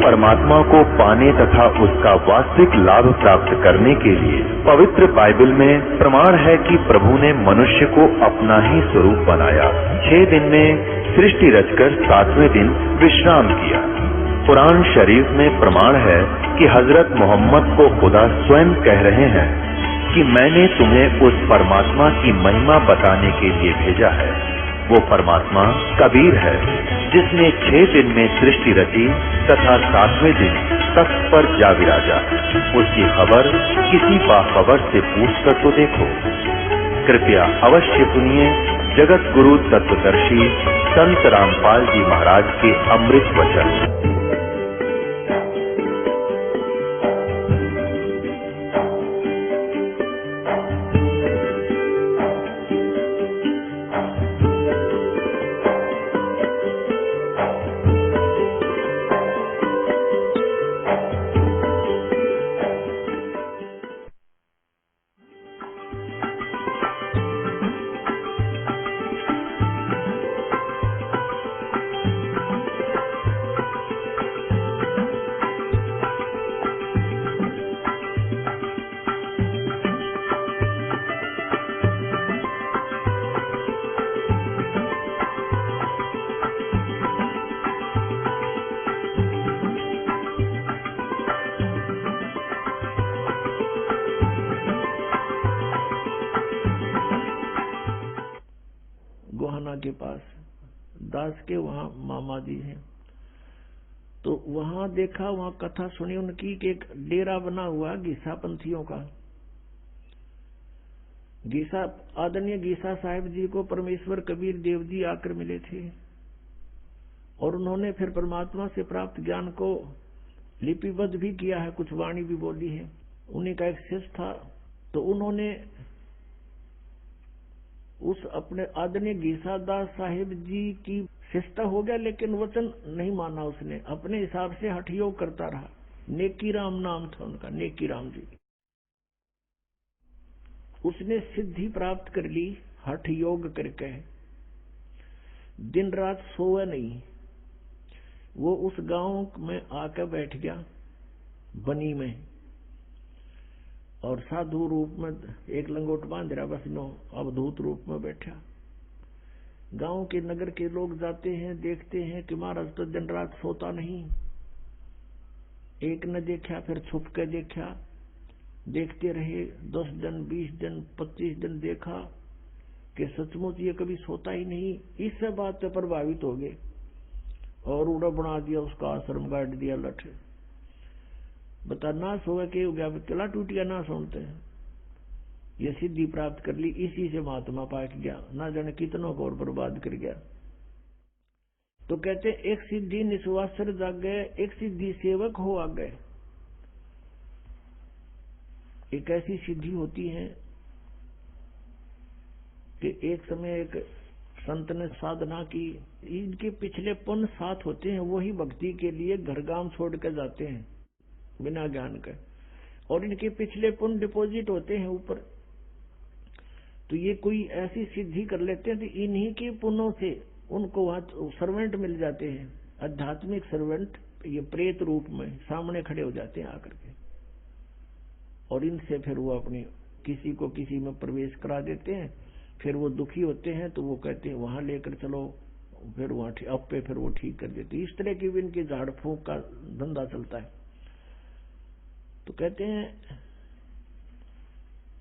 परमात्मा को पाने तथा उसका वास्तविक लाभ प्राप्त करने के लिए पवित्र बाइबल में प्रमाण है कि प्रभु ने मनुष्य को अपना ही स्वरूप बनाया। 6 दिन में सृष्टि रचकर 7वें दिन विश्राम किया। कुरान शरीफ में प्रमाण है कि हजरत मोहम्मद को खुदा स्वयं कह रहे हैं कि मैंने तुम्हें उस परमात्मा की महिमा बताने के लिए भेजा है। वो परमात्मा कबीर है जिसने 6 दिन में सृष्टि रची तथा 7वें दिन तख्त पर जा विराजा। उसकी खबर किसी बाखबर से पूछकर तो देखो। कृपया अवश्य सुनिए जगत गुरु तत्वदर्शी संत रामपाल जी महाराज के अमृत वचन। के पास दास के वहां मामा जी हैं, तो वहां देखा, वहां कथा सुनी उनकी कि एक डेरा बना हुआ गीसा पंथियों का। गीसा आदरणीय गीसा साहिब जी को परमेश्वर कबीर देव जी आकर मिले थे और उन्होंने फिर परमात्मा से प्राप्त ज्ञान को लिपिबद्ध भी किया है, कुछ वाणी भी बोली है। उन्हीं का एक शिष्य था, तो उन्होंने उस अपने आदरणीय गीसादास साहिब जी की शिष्टता हो गया, लेकिन वचन नहीं माना उसने, अपने हिसाब से हठ योग करता रहा। नेकी राम नाम था उनका, नेकी राम जी। उसने सिद्धि प्राप्त कर ली हठ योग करके, दिन रात सोए नहीं। वो उस गांव में आकर बैठ गया बनी में, और साधु रूप में एक लंगोट बांध रहा, बस नो अवधूत रूप में बैठा। गांव के नगर के लोग जाते हैं, देखते हैं कि महाराज तो दिन रात सोता नहीं। एक ने देखा, फिर छुप के देखा, देखते रहे 10 दिन 20 दिन 25 दिन, देखा कि सचमुच ये कभी सोता ही नहीं। इस बात पे प्रभावित हो गए और उड़ा बना दिया, उसका आश्रम गाड़ दिया लठ। बता ना सोए के हो गया, किला टूटिया ना सुनते हैं। ये सिद्धि प्राप्त कर ली, इसी से महात्मा पाक गया, ना जाने कितनों को और बर्बाद कर गया। तो कहते एक सिद्धि निस्वासर जाग गए, एक सिद्धि सेवक हो आ गए। एक ऐसी सिद्धि होती है कि एक समय एक संत ने साधना की, इनके पिछले पुण्य साथ होते हैं, वही भक्ति के लिए घर गांव छोड़ कर जाते हैं बिना ज्ञान के, और इनके पिछले पुण्य डिपॉजिट होते हैं ऊपर। तो ये कोई ऐसी सिद्धि कर लेते हैं तो इन्हीं के पुण्यों से उनको वहां सर्वेंट मिल जाते हैं, आध्यात्मिक सर्वेंट। ये प्रेत रूप में सामने खड़े हो जाते हैं आकर के, और इनसे फिर वो अपनी किसी को किसी में प्रवेश करा देते हैं। फिर वो दुखी होते हैं तो वो कहते हैं वहां लेकर चलो, फिर वहां अब पे फिर वो ठीक कर देते हैं। इस तरह की भी इनकी झाड़ फूंक का धंधा चलता है। तो कहते हैं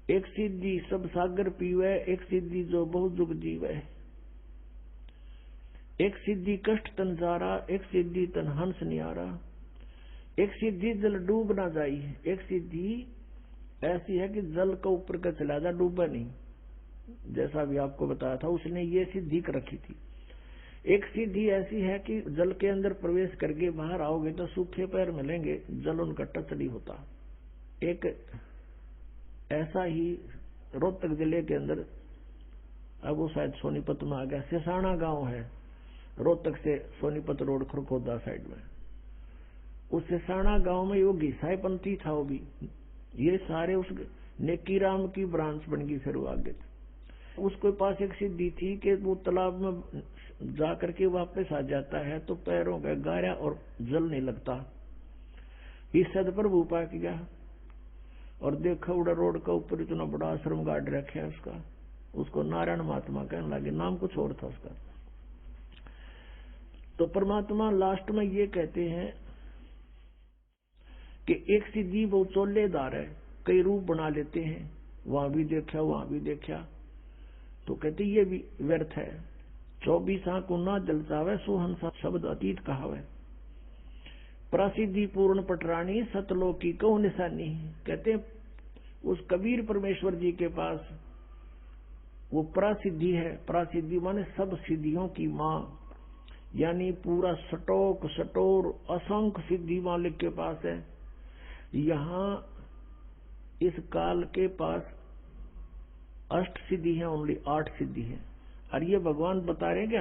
एक सिद्धि सब सागर पीवे, एक सिद्धि जो बहुत जुग जीवे। एक सिद्धि कष्ट तन जारा, एक सिद्धि तन हंस नियारा। एक सिद्धि जल डूब ना जाई, एक सिद्धि ऐसी है कि जल का ऊपर का चला जा, डूबा नहीं। जैसा भी आपको बताया था, उसने ये सिद्धि कर रखी थी। एक सिद्धि ऐसी है कि जल के अंदर प्रवेश करके बाहर आओगे तो सूखे पैर मिलेंगे, जल उनका टच नहीं होता। एक ऐसा ही रोहतक जिले के अंदर, अब वो शायद सोनीपत में आ गया, सिसाना गांव है, रोहतक से सोनीपत रोड खरखोदा साइड में। उस सिसाना गांव में वो घिसाई पंथी था, वो भी ये सारे उस नेकीराम की ब्रांच बन गई। फिर वो आगे उसके पास एक सिद्धि थी कि वो तालाब में जाकर के वापस आ जाता है तो पैरों का गारा और जल नहीं लगता, इस सदप्रभु पा गया और देखा उड़ा रोड का ऊपर इतना बड़ा आश्रम गाड़ रखे है उसका, उसको नारायण महात्मा कहने लगे, नाम कुछ और था उसका। तो परमात्मा लास्ट में ये कहते हैं कि एक सिद्धि वो चोलेदार है, कई रूप बना लेते हैं, वहां भी देखा वहां भी देखा, तो कहते ये भी व्यर्थ है। 24 आंख ना जल जावे सुहंसा शब्द अतीत कहावे, प्रसिद्धि पूर्ण पटरानी सतलोकी को निशानी। कहते उस कबीर परमेश्वर जी के पास वो प्रसिद्धि है, प्रसिद्धि माने सब सिद्धियों की मां, यानी पूरा सटोक सटोर असंख्य सिद्धि मालिक के पास है। यहाँ इस काल के पास अष्ट सिद्धि है, ओनली 8 सिद्धि है। और ये भगवान बता रहे हैं कि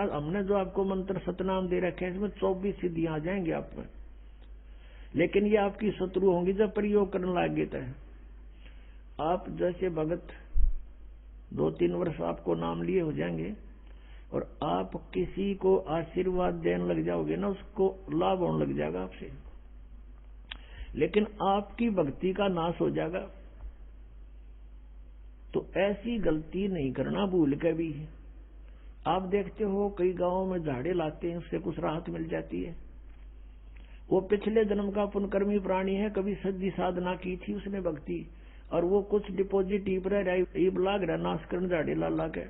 हमने जो आपको मंत्र सतनाम दे रखे हैं इसमें 24 सिद्धियां आ जाएंगे आप में, लेकिन ये आपकी शत्रु होंगी जब प्रयोग करने लगे। तो आप जैसे भगत 2-3 वर्ष आपको नाम लिए हो जाएंगे और आप किसी को आशीर्वाद देने लग जाओगे ना, उसको लाभ होने लग जाएगा आपसे, लेकिन आपकी भक्ति का नाश हो जाएगा। तो ऐसी गलती नहीं करना भूल के भी। आप देखते हो कई गांवों में झाड़े लाते हैं, उससे कुछ राहत मिल जाती है। वो पिछले जन्म का पुनकर्मी प्राणी है, कभी सिद्धि साधना की थी उसने भक्ति, और वो कुछ डिपोजिट लाग रहा नाश कर झाड़े ला ला के,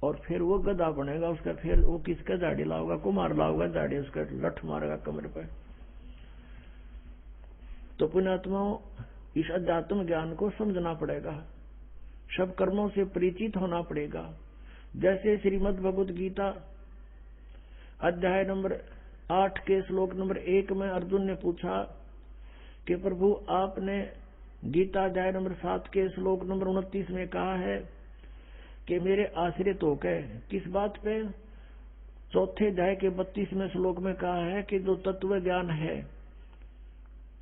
और फिर वो गधा बनेगा उसका, फिर वो किसका झाड़ी लाओगा, कुमार लाओगा झाड़ी, उसका लठ मारेगा कमर पर। तो पुण्यात्माओं इस अध्यात्म ज्ञान को समझना पड़ेगा, सब कर्मों से परिचित होना पड़ेगा। जैसे श्रीमद् भगवत गीता अध्याय नंबर 8 के श्लोक नंबर 1 में अर्जुन ने पूछा कि प्रभु आपने गीता अध्याय नंबर 7 के श्लोक नंबर 29 में कहा है कि मेरे आश्रित होकर, किस बात पे? चौथे अध्याय के 32वें श्लोक में कहा है कि जो तत्व ज्ञान है,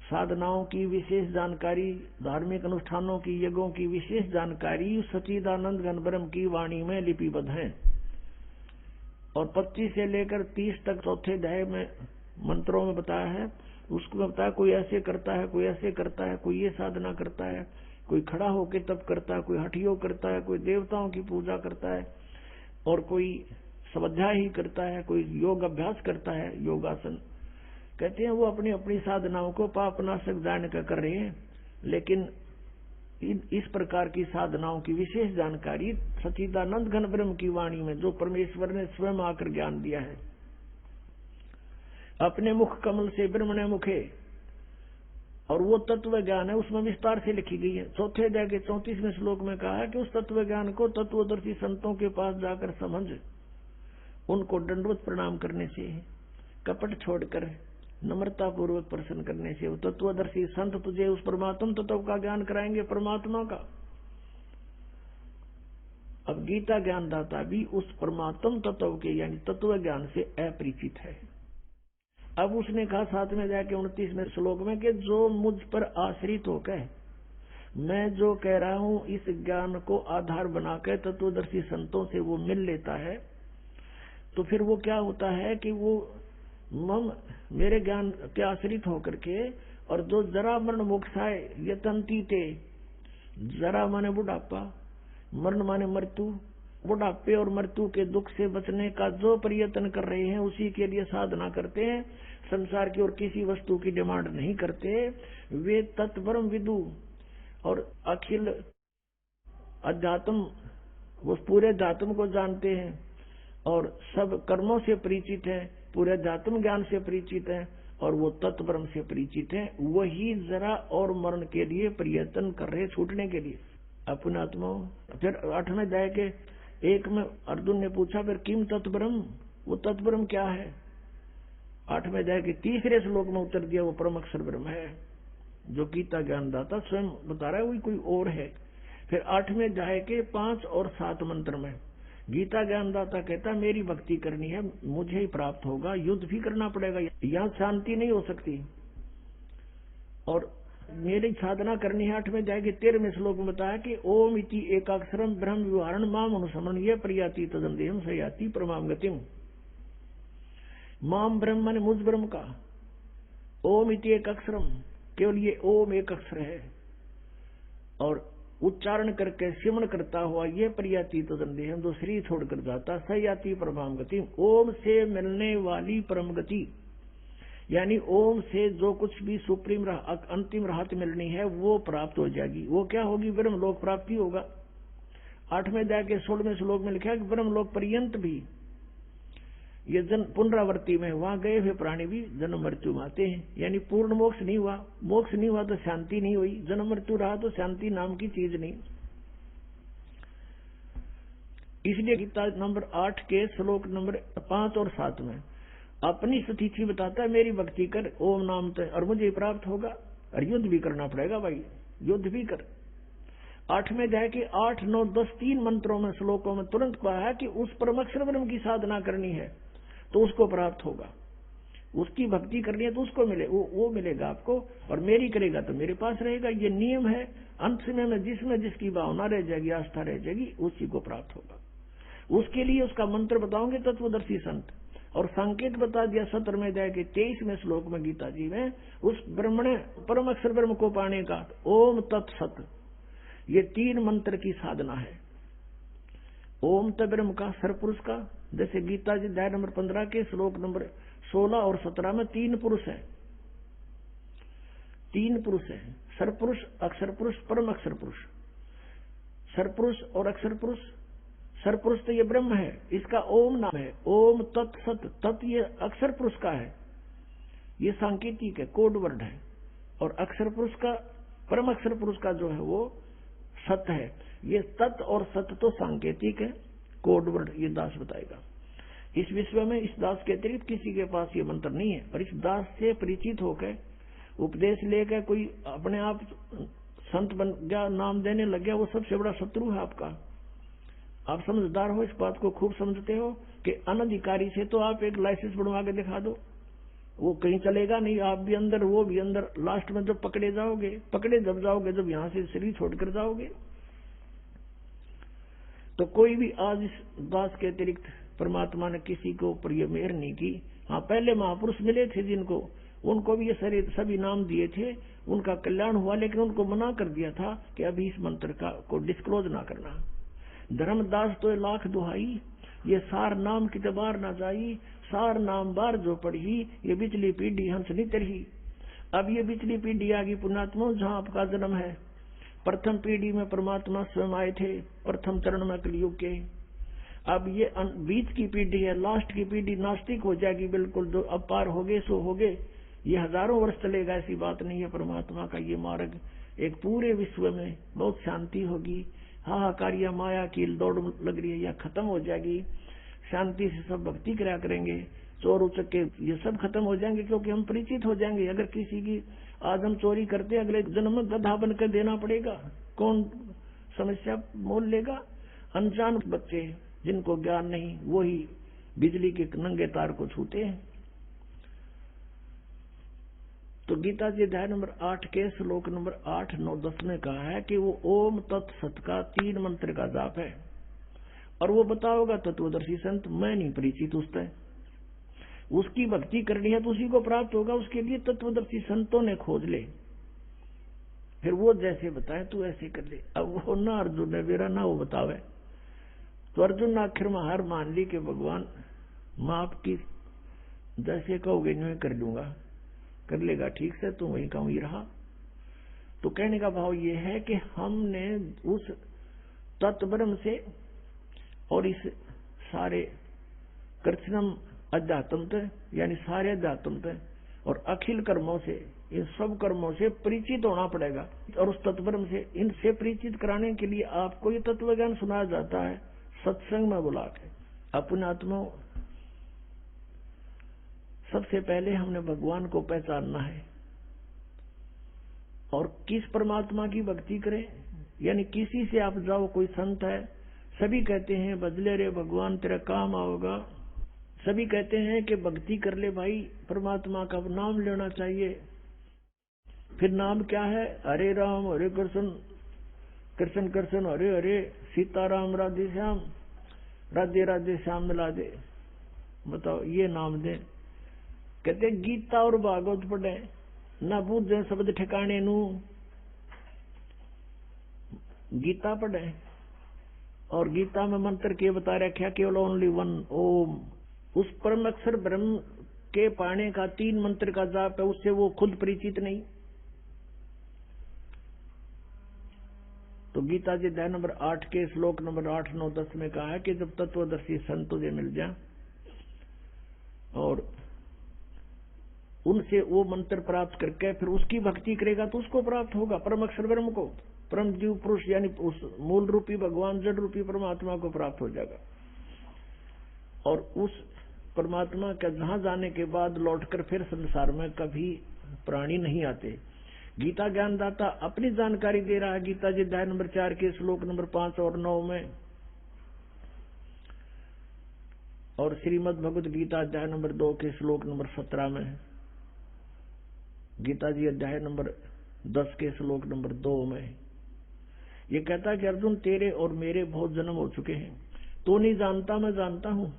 साधनाओं की विशेष जानकारी, धार्मिक अनुष्ठानों की, यज्ञों की विशेष जानकारी सच्चिदानंद घन ब्रह्म की वाणी में लिपिबद्ध है। और 25 से लेकर 30 तक चौथे अध्याय में मंत्रों में बताया है, उसको बताया कोई ऐसे करता है, कोई ऐसे करता है, कोई ये साधना करता है, कोई खड़ा होकर तप करता है, कोई हठ योग करता है, कोई देवताओं की पूजा करता है, और कोई स्वाध्याय ही करता है, कोई योग अभ्यास करता है, योगासन। कहते हैं वो अपनी अपनी साधनाओं को पापनाशक जान कर रहे हैं, लेकिन इस प्रकार की साधनाओं की विशेष जानकारी सच्चिदानंद घन ब्रह्म की वाणी में, जो परमेश्वर ने स्वयं आकर ज्ञान दिया है, अपने मुख कमल से ब्रह्मणे मुखे, और वो तत्व ज्ञान है उसमें विस्तार से लिखी गई है। चौथे अध्याय के 34वें श्लोक में कहा है कि उस तत्व ज्ञान को तत्वदर्शी संतों के पास जाकर समझ, उनको दंडवत प्रणाम करने से, कपट छोड़कर नम्रता पूर्वक प्रश्न करने से वो तत्वदर्शी संत तुझे उस परमात्म तत्व का ज्ञान कराएंगे, परमात्मा का। अब गीता ज्ञानदाता भी उस परमात्म तत्व के यानी तत्व ज्ञान से अपरिचित है। अब उसने कहा 7 में जाके 29वें श्लोक में कि जो मुझ पर आश्रित होकर मैं जो कह रहा हूं इस ज्ञान को आधार बनाकर तत्वदर्शी संतों से वो मिल लेता है, तो फिर वो क्या होता है कि वो मम मेरे ज्ञान के आश्रित होकर के, और जो जरा मरण मोक्षाय यतंती थे, जरा माने बुढ़ापा, मरण माने मृत्यु, बुढ़ापे और मृत्यु के दुख से बचने का जो प्रयत्न कर रहे हैं, उसी के लिए साधना करते हैं, संसार की और किसी वस्तु की डिमांड नहीं करते, वे तत्परम विदु और अखिल अध्यात्म, वो पूरे अध्यात्म को जानते हैं और सब कर्मों से परिचित है, पूरे अध्यात्म ज्ञान से परिचित है, और वो तत्परम से परिचित है, वही जरा और मरण के लिए प्रयत्न कर रहे, छूटने के लिए अपने आत्मा। फिर 8वें अध्याय के 1 में अर्जुन ने पूछा फिर किम तत्परम, वो तत्परम क्या है? 8वें अध्याय के 3रे श्लोक में उत्तर दिया वो परम अक्षर ब्रह्म है, जो गीता ज्ञानदाता स्वयं बता रहा है, वही कोई और है। फिर 8वें अध्याय के 5 और 7 मंत्र में गीता ज्ञानदाता कहता मेरी भक्ति करनी है, मुझे ही प्राप्त होगा, युद्ध भी करना पड़ेगा, यहाँ शांति नहीं हो सकती, और मेरी साधना करनी है। 8वें अध्याय के 13वें श्लोक में बताया कि ओम इति एकाक्षरम ब्रह्म विवरण माम अनुसमन ये प्रयाति तदंदेहम सयाति परमाम गतिम। माम ब्रह्म माने मुझ ब्रह्म का, ओम इति एक अक्षरम, केवल ये ओम एक अक्षर है, और उच्चारण करके सिमरण करता हुआ ये परियाती तो संदेह जो शरीर छोड़कर जाता सयाति परमाम गति, ओम से मिलने वाली परम गति, यानी ओम से जो कुछ भी सुप्रीम अंतिम राहत मिलनी है वो प्राप्त हो जाएगी। वो क्या होगी? ब्रह्म लोक प्राप्ति होगा। 8वें अध्याय के 16वें श्लोक में लिखा है कि ब्रह्म लोक पर्यंत भी ये पुनरावृत्ति में वहां गए हुए प्राणी भी जन्म मृत्यु में आते हैं, यानी पूर्ण मोक्ष नहीं हुआ। मोक्ष नहीं हुआ तो शांति नहीं हुई, जन्म मृत्यु रहा तो शांति नाम की चीज नहीं। इसलिए गीता नंबर 8 के श्लोक नंबर 5 और 7 में अपनी स्थिति बताता है, मेरी भक्ति कर ओम नाम तय और मुझे प्राप्त होगा। और युद्ध भी करना पड़ेगा भाई, युद्ध भी कर। 8वें अध्याय के 8, 9, 10 3 मंत्रों में श्लोकों में तुरंत कहा है कि उस परमाक्षर ब्रह्म की साधना करनी है तो उसको प्राप्त होगा, उसकी भक्ति करनी है तो उसको मिले, वो मिलेगा आपको, और मेरी करेगा तो मेरे पास रहेगा। ये नियम है। अंत समय में जिसकी भावना रह जाएगी, आस्था रह जाएगी, उसी को प्राप्त होगा। उसके लिए उसका मंत्र बताओगे तत्वदर्शी संत, और संकेत बता दिया 17वें अध्याय के 23वें श्लोक में गीता जी में उस ब्रह्मण परम अक्षर ब्रह्म को पाने का ओम तत्सत, ये 3 मंत्र की साधना है। ओम त ब्रह्म का, सरपुरुष का, जैसे गीता जी अध्याय नंबर 15 के श्लोक नंबर 16 और 17 में 3 पुरुष है, 3 पुरुष है, सरपुरुष, अक्षर पुरुष, परम अक्षर पुरुष। सरपुरुष और अक्षर पुरुष, सरपुरुष तो ये ब्रह्म है, इसका ओम नाम है, ओम तत्सत, तत् ये अक्षर पुरुष का है, ये सांकेतिक है, कोड वर्ड है, और अक्षर पुरुष का, परम अक्षर पुरुष का जो है वो सत है। ये तत् और सत तो सांकेतिक है, कोड वर्ड ये दास बताएगा। इस विश्व में इस दास के अतिरिक्त किसी के पास ये मंत्र नहीं है, पर इस दास से परिचित होकर उपदेश लेकर कोई अपने आप संत बन गया, नाम देने लग गया, वो सबसे बड़ा शत्रु है आपका। आप समझदार हो, इस बात को खूब समझते हो कि अनधिकारी से तो आप एक लाइसेंस बनवा के दिखा दो, वो कहीं चलेगा नहीं, आप भी अंदर वो भी अंदर। लास्ट में जब पकड़े जब जाओगे जब यहां से शरीर छोड़कर जाओगे। तो कोई भी आज इस दास के अतिरिक्त परमात्मा ने किसी को ऊपर ये मेहर नहीं की। हाँ, पहले महापुरुष मिले थे जिनको, उनको भी ये सभी नाम दिए थे, उनका कल्याण हुआ, लेकिन उनको मना कर दिया था कि अभी इस मंत्र का को डिस्क्लोज ना करना। धर्मदास तो लाख दुहाई, ये सार नाम की तबार ना जाई, सार नाम बार जो पढ़ी, ये बिचली पीढ़ी हंस नहीं तरही। अब ये बिचली पीढ़ी आ गई पुण्यात्मा, जहाँ आपका जन्म है। प्रथम पीढ़ी में परमात्मा स्वयं आए थे, प्रथम चरण में कलयुग के। अब ये बीच की पीढ़ी है, लास्ट की पीढ़ी नास्तिक हो जाएगी बिल्कुल, जो अब पार हो गए सो हो गए। ये हजारों वर्ष चलेगा, ऐसी बात नहीं है। परमात्मा का ये मार्ग एक पूरे विश्व में बहुत शांति होगी। हाहाकार या माया की दौड़ लग रही है, या खत्म हो जाएगी। शांति से सब भक्ति करा करेंगे, चोर उचक्के ये सब खत्म हो जाएंगे, क्योंकि हम परिचित हो जाएंगे। अगर किसी की आज हम चोरी करते, अगले जन्म में गधा बनकर देना पड़ेगा, कौन समस्या मोल लेगा? अनजान बच्चे जिनको ज्ञान नहीं, वही बिजली के नंगे तार को छूते हैं। तो गीता जी अध्याय नंबर 8 के श्लोक नंबर 8, 9, 10 में कहा है कि वो ओम तत्सत का 3 मंत्र का जाप है, और वो बताओगा तत्वदर्शी संत, मैं नहीं परिचित उससे। उसकी भक्ति करनी है तो उसी को प्राप्त होगा। उसके लिए तत्वदर्शी संतों ने खोज ले, फिर वो जैसे बताए तू ऐसे कर ले। अब वो ना अर्जुन ने मेरा ना वो बतावे, तो अर्जुन ने आखिर में हार मान ली कि भगवान माप की जैसे कहोगे यूं कर लूंगा, कर लेगा ठीक से, तू वहीं का वहीं रहा। तो कहने का भाव ये है कि हमने उस तत्ब्रह्म से और इस सारे कृष्णम अध्यात्म यानी सारे अध्यात्म और अखिल कर्मों से, इन सब कर्मों से परिचित होना पड़ेगा। और उस तत्ब्रह्म से इनसे परिचित कराने के लिए आपको ये तत्व ज्ञान सुनाया जाता है सत्संग में बुला के। अपने आत्मा सबसे पहले हमने भगवान को पहचानना है, और किस परमात्मा की भक्ति करें, यानी किसी से आप जाओ, कोई संत है, सभी कहते हैं बदले रे भगवान तेरा काम आओगा, सभी कहते हैं कि भक्ति कर ले भाई, परमात्मा का नाम लेना चाहिए। फिर नाम क्या है? हरे राम हरे कृष्ण, कृष्ण कृष्ण हरे हरे, सीताराम राधे श्याम, राधे राधे श्याम मिला दे। बताओ, ये नाम दे। कहते गीता और भागवत पढ़े ना बूझे शब्द ठिकाने नू, गीता पढ़े और गीता में मंत्र के बता रखा केवल ओनली वन ओम, उस परम अक्षर ब्रह्म के पाने का 3 मंत्र का जाप है, उससे वो खुद परिचित नहीं। तो गीता जी अध्याय नंबर 8 के श्लोक नंबर 8, 9, 10 में कहा है कि जब तत्वदर्शी संत तुझे मिल जाए और उनसे वो मंत्र प्राप्त करके फिर उसकी भक्ति करेगा तो उसको प्राप्त होगा, परम अक्षर ब्रह्म को, परम जीव पुरुष यानी उस मूल रूपी भगवान जड़ रूपी परमात्मा को प्राप्त हो जाएगा। और उस परमात्मा के जहां जाने के बाद लौटकर फिर संसार में कभी प्राणी नहीं आते। गीता ज्ञानदाता अपनी जानकारी दे रहा है गीता जी अध्याय नंबर 4 के श्लोक नंबर 5 और 9 में, और श्रीमद् भगवद गीता अध्याय नंबर 2 के श्लोक नंबर 17 में, गीता जी अध्याय नंबर 10 के श्लोक नंबर 2 में ये कहता है कि अर्जुन तेरे और मेरे बहुत जन्म हो चुके हैं, तो नहीं जानता मैं जानता हूं।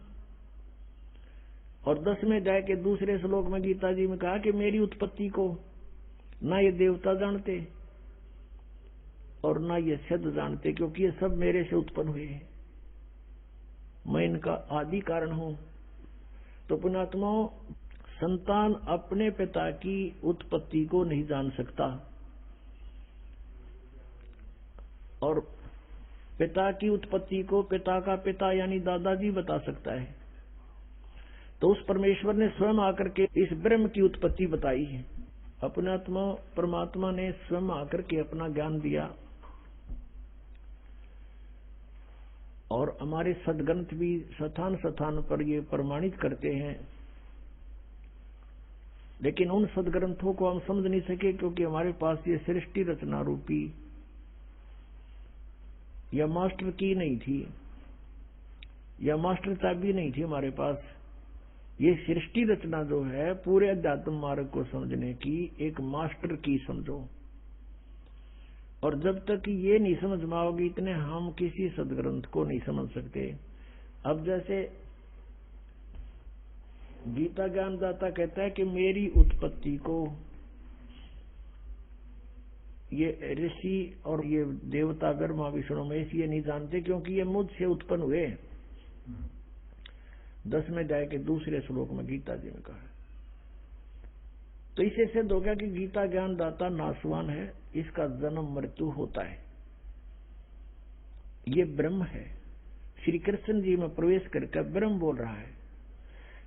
और 10 में अध्याय के दूसरे श्लोक में गीता जी में कहा कि मेरी उत्पत्ति को ना ये देवता जानते और ना ये सिद्ध जानते, क्योंकि ये सब मेरे से उत्पन्न हुए हैं, मैं इनका आदि कारण हूं। तो पुण्यात्माओं, संतान अपने पिता की उत्पत्ति को नहीं जान सकता और पिता की उत्पत्ति को पिता का पिता यानी दादाजी बता सकता है। तो उस परमेश्वर ने स्वयं आकर के इस ब्रह्म की उत्पत्ति बताई है। अपने आत्मा परमात्मा ने स्वयं आकर के अपना ज्ञान दिया और हमारे सदग्रंथ भी स्थान स्थान पर ये प्रमाणित करते हैं, लेकिन उन सदग्रंथों को हम समझ नहीं सके क्योंकि हमारे पास ये सृष्टि रचना रूपी या मास्टर की नहीं थी या मास्टर चाबी नहीं थी हमारे पास। ये सृष्टि रचना जो है पूरे अध्यात्म मार्ग को समझने की एक मास्टर की समझो, और जब तक ये नहीं समझ में आओगी इतने हम किसी सदग्रंथ को नहीं समझ सकते। अब जैसे गीता ज्ञानदाता कहता है कि मेरी उत्पत्ति को ये ऋषि और ये देवता ब्रह्मा विष्णु महेश ये नहीं जानते क्योंकि ये मुझसे उत्पन्न हुए। 10वें अध्याय के दूसरे श्लोक में गीता जी ने कहा। तो इसे सिद्ध हो गया कि गीता ज्ञानदाता नासवान है, इसका जन्म मृत्यु होता है, ये ब्रह्म है। श्री कृष्ण जी में प्रवेश करके ब्रह्म बोल रहा है।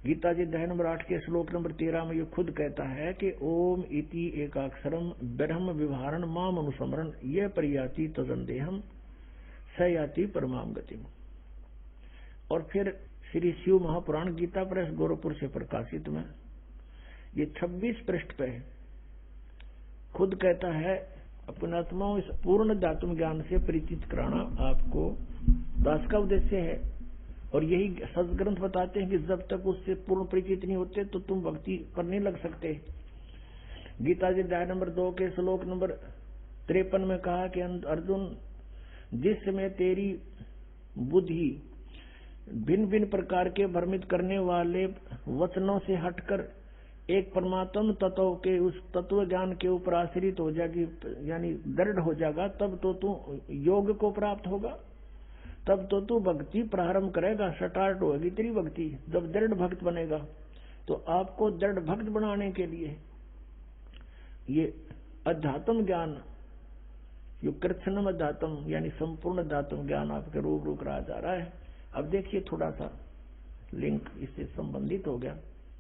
गीता जी अध्याय नंबर 8 के श्लोक नंबर 13 में ये खुद कहता है कि ओम इति एकाक्षरम ब्रह्म विवहारण माम अनुस्मरण ये परियाति तदंदेहम सयाति परमाम गतिम। और फिर श्री शिव महापुराण गीता प्रेस गोरखपुर से प्रकाशित में ये 26 पृष्ठ पे खुद कहता है अपने आत्माओं इस पूर्ण अध्यात्म ज्ञान से परिचित कराना आपको दास का उद्देश्य है। और यही सदग्रंथ बताते हैं कि जब तक उससे पूर्ण परिचित नहीं होते तो तुम भक्ति करने लग सकते। गीता जी अध्याय नंबर 2 के श्लोक नंबर 53 में कहा कि अर्जुन जिस समय तेरी बुद्धि भिन्न भिन्न प्रकार के भ्रमित करने वाले वचनों से हटकर एक परमात्म तत्व के उस तत्व ज्ञान के ऊपर आश्रित हो जाएगी यानी दृढ़ हो जाएगा, तब तो तू योग को प्राप्त होगा, तब तो तू भक्ति प्रारंभ करेगा, स्टार्ट होगी तेरी भक्ति। जब दृढ़ भक्त बनेगा तो आपको दृढ़ भक्त बनाने के लिए ये अध्यात्म ज्ञान यो कृष्णम अध्यात्म यानी संपूर्ण अध्यात्म ज्ञान आपके रूबरू कराया जा रहा है। अब देखिए थोड़ा सा लिंक इससे संबंधित हो गया।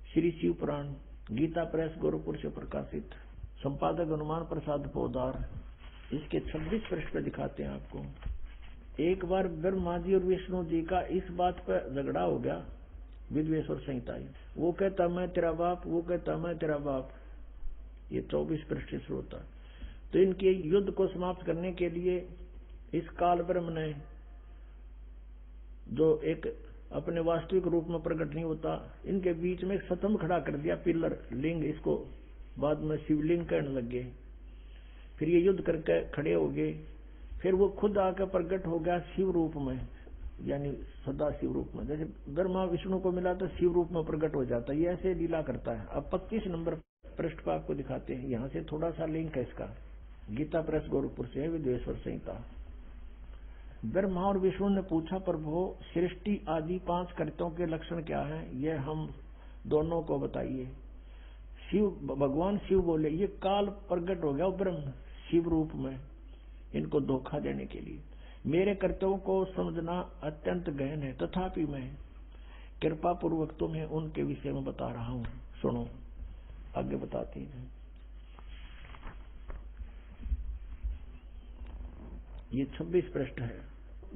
श्री शिव पुराण गीता प्रेस गोरखपुर से प्रकाशित, संपादक हनुमान प्रसाद पोदार, इसके 26 पृष्ठ पे दिखाते हैं आपको। एक बार ब्रह्मा जी और विष्णु जी का इस बात पर झगड़ा हो गया, विद्वेश्वर संहिता। वो कहता मैं तेरा बाप, वो कहता मैं तेरा बाप। ये 24 पृष्ठ से शुरू होता। तो इनके युद्ध को समाप्त करने के लिए इस काल ब्रह्म ने, जो एक अपने वास्तविक रूप में प्रकट नहीं होता, इनके बीच में एक स्तंभ खड़ा कर दिया, पिलर लिंग, इसको बाद में शिवलिंग कहने लग गए। फिर ये युद्ध करके खड़े हो गए। फिर वो खुद आकर प्रकट हो गया शिव रूप में यानी सदा शिव रूप में। जैसे ब्रह्मा विष्णु को मिला तो शिव रूप में प्रकट हो जाता है, ये ऐसे लीला करता है। अब 25 नंबर पृष्ठ पर आपको दिखाते हैं, यहाँ से थोड़ा सा लिंक है इसका, गीता प्रेस गोरखपुर से है, विद्वेश्वर संहिता। ब्रह्मा और विष्णु ने पूछा, प्रभु सृष्टि आदि 5 कर्तों के लक्षण क्या हैं, ये हम दोनों को बताइए। भगवान शिव बोले, ये काल प्रकट हो गया ब्रह्म शिव रूप में इनको धोखा देने के लिए। मेरे कर्तव्यों को समझना अत्यंत गहन है, तथापि मैं कृपा पूर्वक तुम्हें उनके विषय में बता रहा हूँ, सुनो। आगे बताते हैं, ये 26 पृष्ठ है।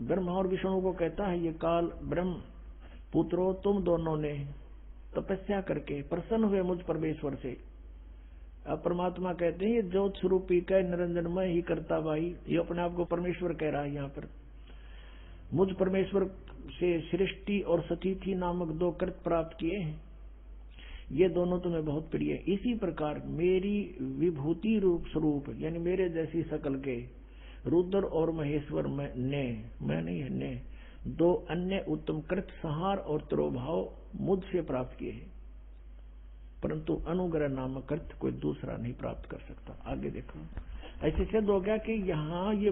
ब्रह्मा और विष्णु को कहता है, ये काल ब्रह्म पुत्रों, तुम दोनों ने तपस्या करके प्रसन्न हुए मुझ परमेश्वर से। अब परमात्मा कहते हैं, ये ज्योत स्वरूपी का निरंजनमय ही करता भाई, ये अपने आप को परमेश्वर कह रहा है यहाँ पर। मुझ परमेश्वर से सृष्टि और सतिथि नामक 2 कृत प्राप्त किए हैं, ये दोनों तुम्हें बहुत प्रिय है। इसी प्रकार मेरी विभूति रूप स्वरूप, यानी मेरे जैसी शकल के रुद्र और महेश्वर मैं नहीं है, ने 2 अन्य उत्तम कृत संहार और तिरोभाव मुझसे प्राप्त किए हैं, परंतु अनुग्रह नामक कृत कोई दूसरा नहीं प्राप्त कर सकता। आगे देखो, ऐसे सिद्ध हो गया कि यहाँ ये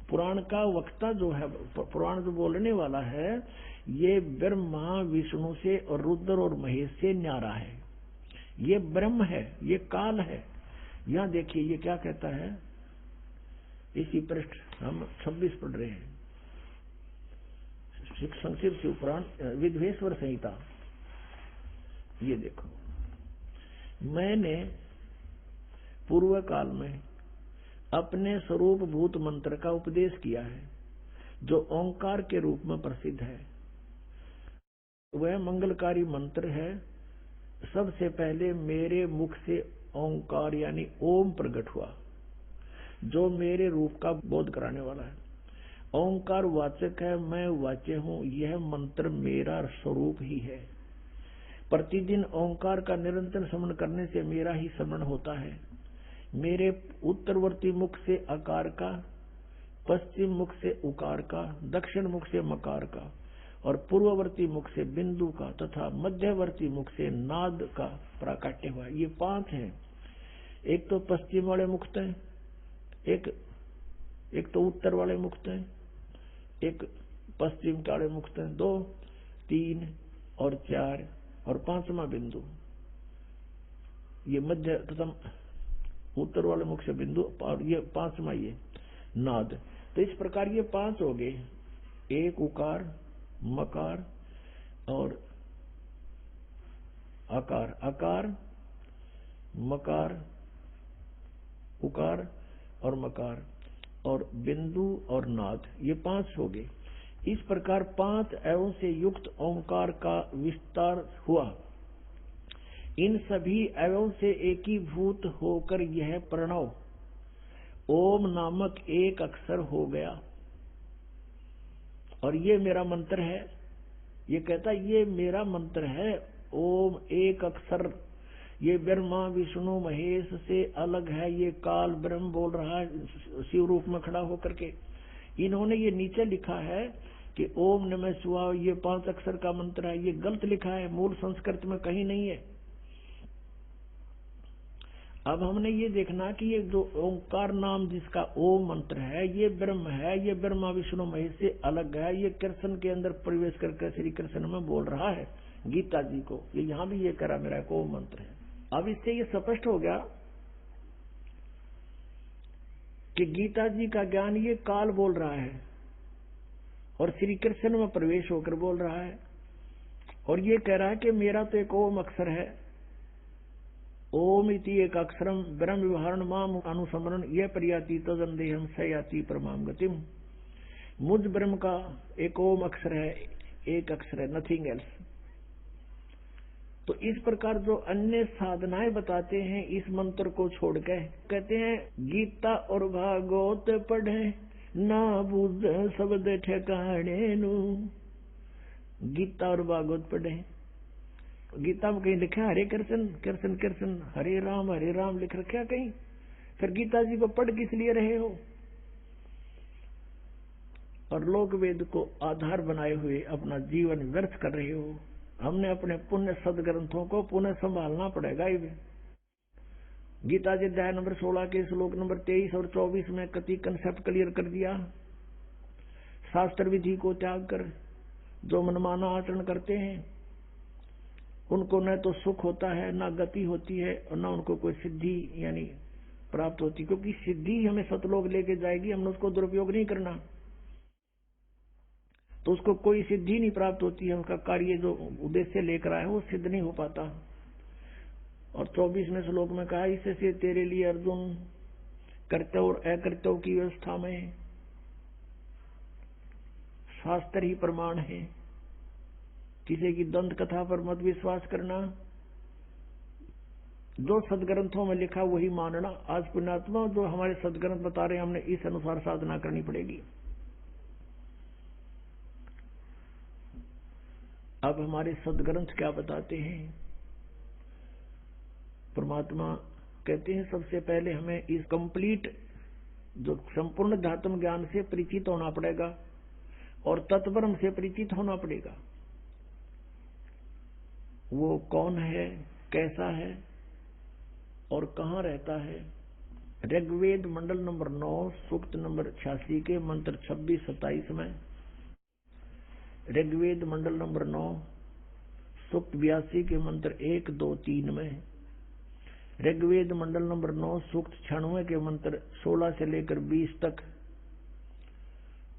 पुराण का वक्ता जो है, पुराण जो बोलने वाला है, ये ब्रह्मा विष्णु से और रुद्र और महेश से न्यारा है। ये ब्रह्म है, ये काल है। यहाँ देखिए ये क्या कहता है, इसी पृष्ठ हम 26 पढ़ रहे हैं, संक्षिप्त शिव पुराण विद्वेश्वर संहिता। ये देखो, मैंने पूर्व काल में अपने स्वरूप भूत मंत्र का उपदेश किया है, जो ओंकार के रूप में प्रसिद्ध है। वह मंगलकारी मंत्र है। सबसे पहले मेरे मुख से ओंकार यानी ओम प्रकट हुआ, जो मेरे रूप का बोध कराने वाला है। ओंकार वाचक है, मैं वाच्य हूँ, यह मंत्र मेरा स्वरूप ही है। प्रतिदिन ओंकार का निरंतर स्मरण करने से मेरा ही स्मरण होता है। मेरे उत्तरवर्ती मुख से अकार का, पश्चिम मुख से उकार का, दक्षिण मुख से मकार का और पूर्ववर्ती मुख से बिंदु का तथा मध्यवर्ती मुख से नाद का प्राकट्य हुआ। ये 5 हैं। एक तो पश्चिम वाले मुक्त हैं, एक तो उत्तर वाले मुक्त हैं, एक पश्चिम वाले मुक्त हैं, 2, 3 और 4 और 5वां बिंदु। ये मध्य तथा उत्तर वाले मुख से बिंदु और ये 5वां ये नाद। तो इस प्रकार ये 5 हो गए, एक उकार, मकार और आकार, आकार, मकार, उकार और मकार और बिंदु और नाद, ये 5 हो गए। इस प्रकार 5 एवं से युक्त ओंकार का विस्तार हुआ। इन सभी एवं से एकीभूत होकर यह प्रणव ओम नामक एक अक्षर हो गया और ये मेरा मंत्र है। ये कहता ये मेरा मंत्र है, ओम एक अक्षर। ये ब्रह्मा विष्णु महेश से अलग है, ये काल ब्रह्म बोल रहा है शिव रूप में खड़ा होकर के। इन्होंने ये नीचे लिखा है कि ओम नमः शिवाय, ये 5 अक्षर का मंत्र है। ये गलत लिखा है, मूल संस्कृत में कहीं नहीं है। अब हमने ये देखना कि ये जो ओंकार नाम जिसका ओम मंत्र है, ये ब्रह्म है, ये ब्रह्मा विष्णु महेश से अलग है। ये कृष्ण के अंदर प्रवेश करके श्री कृष्ण में बोल रहा है गीता जी को। ये यहाँ भी ये करा मेरा एक ओम मंत्र है। अब इससे ये स्पष्ट हो गया कि गीता जी का ज्ञान ये काल बोल रहा है और श्री कृष्ण में प्रवेश होकर बोल रहा है और ये कह रहा है कि मेरा तो एक ओम अक्षर है। ओम इति एक अक्षरम ब्रह्म विवरण माम अनुसमरण यह प्रयाति तदंदेहम सयाति परमाम गतिम। मुझ ब्रह्म का एक ओम अक्षर है, एक अक्षर है, नथिंग एल्स। तो इस प्रकार जो अन्य साधनाएं बताते हैं इस मंत्र को छोड़ के, कहते हैं गीता और भागवत पढ़े ना बुझ शब्द ठिकाने नु। गीता और भागवत पढ़े, गीता में कहीं लिखा हरे कृष्ण कृष्ण कृष्ण हरे राम लिख रखा कहीं? फिर गीता जी को पढ़ किस लिए रहे हो? और लोक वेद को आधार बनाए हुए अपना जीवन व्यर्थ कर रहे हो। हमने अपने पुण्य सदग्रंथों को पुनः संभालना पड़ेगा। ही गीता जी अध्याय नंबर 16 के श्लोक नंबर 23 और 24 में कति कंसेप्ट क्लियर कर दिया। शास्त्र विधि को त्याग कर जो मनमाना आचरण करते हैं उनको न तो सुख होता है, न गति होती है, और न उनको कोई सिद्धि यानी प्राप्त होती, क्योंकि सिद्धि हमें सतलोक लेके जाएगी, हमने उसको दुरुपयोग नहीं करना तो उसको कोई सिद्धि नहीं प्राप्त होती है। उसका कार्य जो उद्देश्य लेकर आया वो सिद्ध नहीं हो पाता। और 24वें श्लोक में कहा, इससे तेरे लिए अर्जुन कर्तव्य और अकर्तव्य की व्यवस्था में शास्त्र ही प्रमाण है। किसी की दंत कथा पर मत विश्वास करना, जो सदग्रंथों में लिखा वही मानना। आज पुण्यात्मा जो हमारे सदग्रंथ बता रहे हैं, हमने इस अनुसार साधना करनी पड़ेगी। अब हमारे सदग्रंथ क्या बताते हैं? परमात्मा कहते हैं सबसे पहले हमें इस कंप्लीट जो संपूर्ण धात्म ज्ञान से परिचित होना पड़ेगा और तत्ब्रह्म से परिचित होना पड़ेगा। वो कौन है, कैसा है और कहाँ रहता है। ऋग्वेद मंडल नंबर 9 सूक्त नंबर 86 के मंत्र 26-27 में, ऋग्वेद मंडल नंबर 9 सूक्त 82 के मंत्र 1, 2, 3 में, ऋग्वेद मंडल नंबर 9 सूक्त 96 के मंत्र 16 से लेकर 20 तक,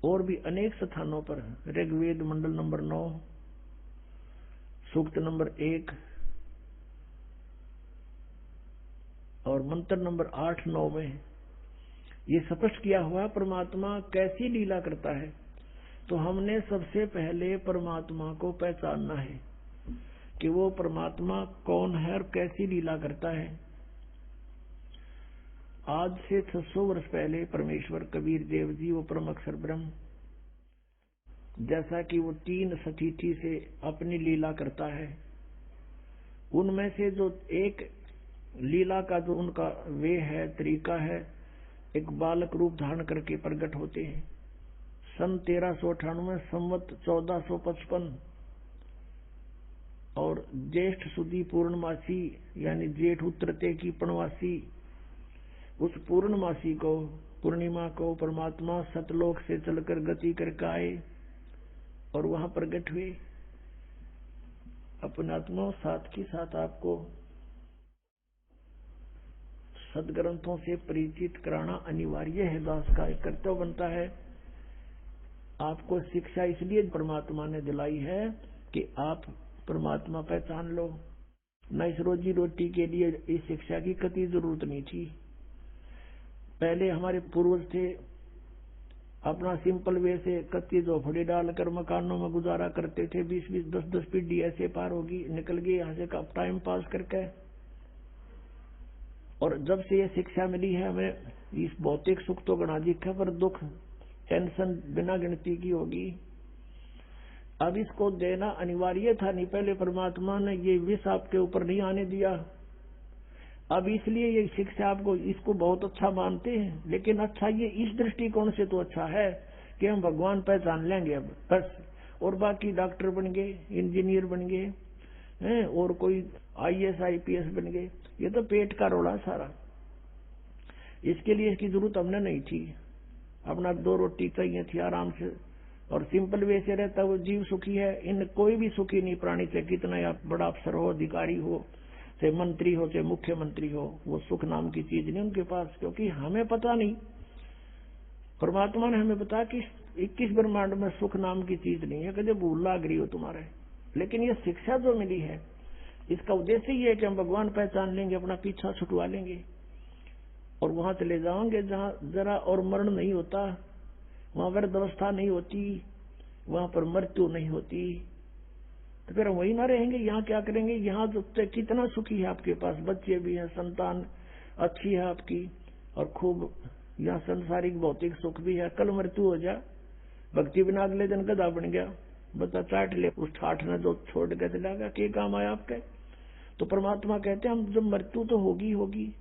और भी अनेक स्थानों पर ऋग्वेद मंडल नंबर 9 सूक्त नंबर 1 और मंत्र नंबर 8-9 में ये स्पष्ट किया हुआ परमात्मा कैसी लीला करता है। तो हमने सबसे पहले परमात्मा को पहचानना है कि वो परमात्मा कौन है और कैसी लीला करता है। आज से 600 वर्ष पहले परमेश्वर कबीर देव जी, वो परम अक्षर ब्रह्म, जैसा कि वो 3 सतीथि से अपनी लीला करता है, उनमें से जो एक लीला का जो उनका वे है, तरीका है, एक बालक रूप धारण करके प्रकट होते हैं। सन 1398 संवत 1455 और ज्येष्ठ सुदी पूर्णमासी यानी जेठ उतरते की पूर्णमासी, उस पूर्णमासी को, पूर्णिमा को परमात्मा सतलोक से चलकर गति करके आए और वहां प्रकट हुए। अपने आत्मा साथ के साथ आपको सदग्रंथों से परिचित कराना अनिवार्य है। दास का एक कर्तव्य बनता है। आपको शिक्षा इसलिए परमात्मा ने दिलाई है कि आप परमात्मा पहचान लो। न इस रोजी रोटी के लिए इस शिक्षा की कति जरूरत नहीं थी। पहले हमारे पूर्वज थे, अपना सिंपल वे से कच्ची झोपड़ी डालकर मकानों में गुजारा करते थे। 20-20, 10-10 पीढ़ी ऐसे पार होगी, निकल गए यहाँ से टाइम पास करके। और जब से ये शिक्षा मिली है हमें, इस भौतिक सुख तो गणा दिखा, पर दुख टेंशन बिना गिनती की होगी। अब इसको देना अनिवार्य था। नहीं, पहले परमात्मा ने ये विष आपके ऊपर नहीं आने दिया। अब इसलिए ये शिक्षा आपको इसको बहुत अच्छा मानते हैं, लेकिन अच्छा ये इस दृष्टिकोण से तो अच्छा है कि हम भगवान पहचान लेंगे अब बस, और बाकी डॉक्टर बन गए, इंजीनियर बन गए हैं, और कोई IAS IPS बन गए। ये तो पेट का रोड़ा सारा। इसके लिए इसकी जरूरत हमने नहीं थी। अपना 2 रोटी चाहिए थी आराम से, और सिंपल वे से रहता वो जीव सुखी है। इन कोई भी सुखी नहीं प्राणी, चाहे कितना आप बड़ा अफसर हो, अधिकारी हो, चाहे मंत्री हो, चाहे मुख्यमंत्री हो, वो सुख नाम की चीज नहीं उनके पास, क्योंकि हमें पता नहीं। परमात्मा ने हमें बताया कि 21 ब्रह्मांड में सुख नाम की चीज नहीं है, कभी भूल लाग रही हो तुम्हारे। लेकिन ये शिक्षा जो मिली है, इसका उद्देश्य ये है कि हम भगवान पहचान लेंगे, अपना पीछा छुटवा लेंगे और वहां चले जाओगे जहां जरा और मरण नहीं होता, वहां वृद्ध अवस्था नहीं होती, वहां पर मृत्यु नहीं होती। तो फिर हम वही ना रहेंगे। यहाँ क्या करेंगे? यहाँ जो कितना सुखी है आपके पास, बच्चे भी हैं, संतान अच्छी है आपकी, और खूब यहाँ संसारिक भौतिक सुख भी है। कल मृत्यु हो जा, भक्ति बिना अगले दिन गधा बन गया, बच्चा चाट ले, उस ठाठ ने जो छोड़ के चला गया, क्या काम आया आपके? तो परमात्मा कहते हैं हम जब मृत्यु तो होगी होगी,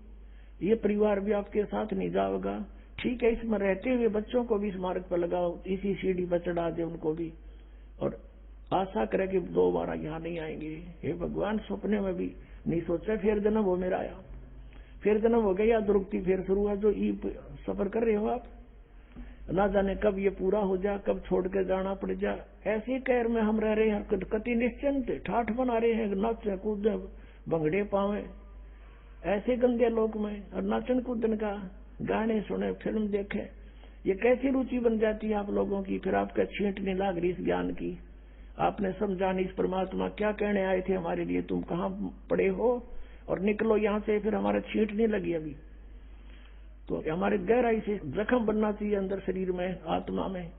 ये परिवार भी आपके साथ नहीं जाएगा, ठीक है, इसमें रहते हुए बच्चों को भी इस मार्ग पर लगाओ, इसी सीढ़ी पर चढ़ा दे उनको भी, और आशा करे कि दोबारा यहाँ नहीं आएंगे। हे भगवान, सपने में भी नहीं सोचा फिर जन्म हो मेरा आया, फिर जन्म हो गया, दुर्गति फिर शुरू है। जो ई सफर कर रहे हो आप, ना जाने कब ये पूरा हो जा, कब छोड़ के जाना पड़ जा। ऐसे कहर में हम रह रहे हैं, कति निश्चिंत ठाठ बना रहे हैं, नाचे कूदे भंगड़े पावे ऐसे गंदे लोक में, और नाचन कूदन का, गाने सुने, फिल्म देखे, ये कैसी रुचि बन जाती है आप लोगों की। फिर आपका छींट नहीं लाग रही इस ज्ञान की, आपने समझा नहीं इस परमात्मा क्या कहने आए थे हमारे लिए, तुम कहाँ पड़े हो और निकलो यहाँ से। फिर हमारा छींट नहीं लगी अभी, तो हमारे गहराई से जख्म बनना चाहिए अंदर शरीर में, आत्मा में,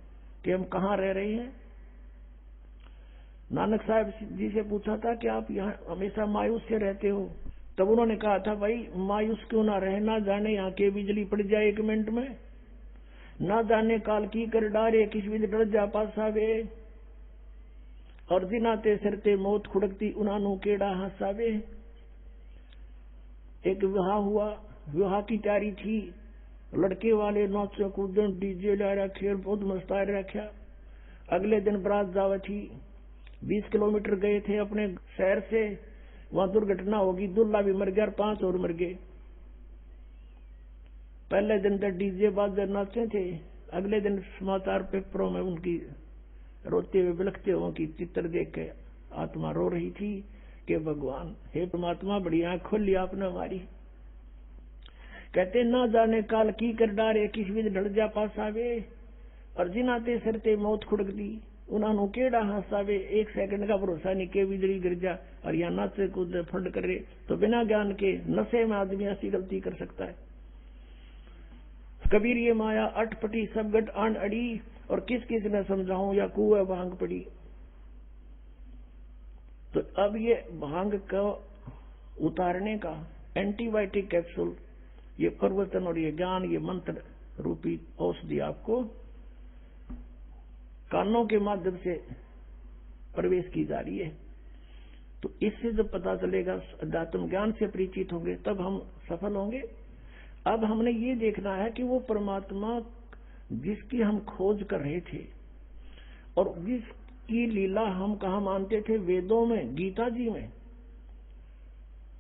कि हम कहाँ रह रहे हैं। नानक साहब जी से पूछा था कि आप यहाँ हमेशा मायूस से रहते हो, तब उन्होंने कहा था भाई मायूस क्यों ना रहे, ना जाने यहाँ के बिजली पड़ जाए 1 मिनट में, ना जाने काल की कर डारे, किस भी डर जा पासावे, और जिनाते सिरते मौत खुड़कती उन्हानू केड़ा हंसावे। एक विवाह हुआ, विवाह की तैयारी थी, लड़के वाले नाचे कूदन डीजे ला रखे, बहुत मस्ता रखा। अगले दिन बारात जावे थी, 20 किलोमीटर गए थे अपने शहर से, वहां दुर्घटना होगी, दूल्हा भी मर गया और 5 और मर गए। पहले दिन तक डीजे बाजे नाचे थे, अगले दिन समाचार पेपरों में उनकी रोते हुए बिलखते हुए की चित्र देख के आत्मा रो रही थी कि भगवान, हे परमात्मा, बड़ी आंख खोली आपने हमारी। कहते ना जाने काल की कर डारे, किस विध ढल जा पासावे, और जिनाते सिरते मौत खुड़क दी उन्होंने केड़ा हंसावे। 1 सेकंड का भरोसा नहीं के बिजली गिर जा और यहाँ नाचे कूदे फंड करे, तो बिना ज्ञान के नशे में आदमी ऐसी गलती कर सकता है। कबीर ये माया अटपटी सब गट आन अड़ी, और किस किस ने समझाऊं या कुएं भांग पड़ी। तो अब ये भांग को उतारने का एंटीबायोटिक कैप्सूल, ये प्रवचन और ये ज्ञान, ये मंत्र रूपी औषधि आपको कानों के माध्यम से प्रवेश की जा रही है। तो इससे जब पता चलेगा, अध्यात्म ज्ञान से परिचित होंगे, तब हम सफल होंगे। अब हमने ये देखना है कि वो परमात्मा जिसकी हम खोज कर रहे थे और जिसकी लीला हम कहाँ मानते थे, वेदों में, गीता जी में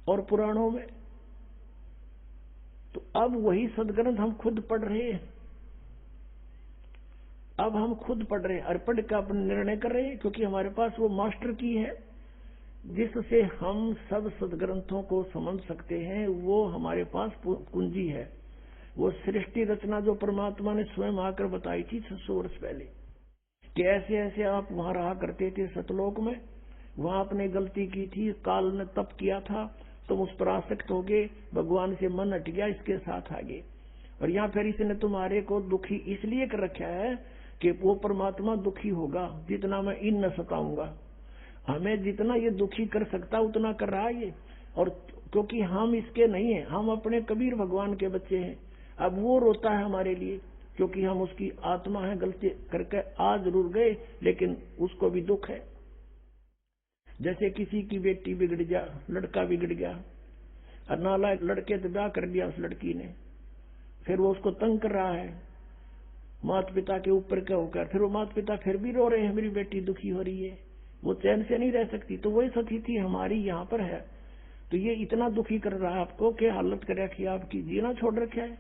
और पुराणों में, तो अब वही सदग्रंथ हम खुद पढ़ रहे हैं। अब हम खुद पढ़ रहे हैं और पढ़ का अपना निर्णय कर रहे हैं, क्योंकि हमारे पास वो मास्टर की है जिससे हम सब सदग्रंथों को समझ सकते हैं। वो हमारे पास कुंजी है, वो सृष्टि रचना जो परमात्मा ने स्वयं आकर बताई थी 600 वर्ष पहले, कि ऐसे ऐसे आप वहां रहा करते थे सतलोक में, वहां आपने गलती की थी, काल ने तप किया था, तुम उस पर आसक्त हो गए, भगवान से मन हट गया, इसके साथ आगे। और यहाँ फिर इसने तुम्हारे को दुखी इसलिए कर रखा है कि वो परमात्मा दुखी होगा जितना मैं इन न सताऊंगा। हमें जितना ये दुखी कर सकता उतना कर रहा है ये, और क्योंकि हम इसके नहीं है, हम अपने कबीर भगवान के बच्चे हैं। अब वो रोता है हमारे लिए, क्योंकि हम उसकी आत्मा है, गलती करके आ जरूर गए, लेकिन उसको भी दुख है। जैसे किसी की बेटी बिगड़ जा, लड़का बिगड़ गया, और नालायक लड़के तो ब्याह कर दिया उस लड़की ने, फिर वो उसको तंग कर रहा है माता पिता के ऊपर क्या होकर, फिर वो माता पिता फिर भी रो रहे हैं, मेरी बेटी दुखी हो रही है, वो चैन से नहीं रह सकती। तो वही स्थिति हमारी यहाँ पर है। तो ये इतना दुखी कर रहा है आपको कि हालत कर रखी है आपकी, जीना छोड़ रखा है,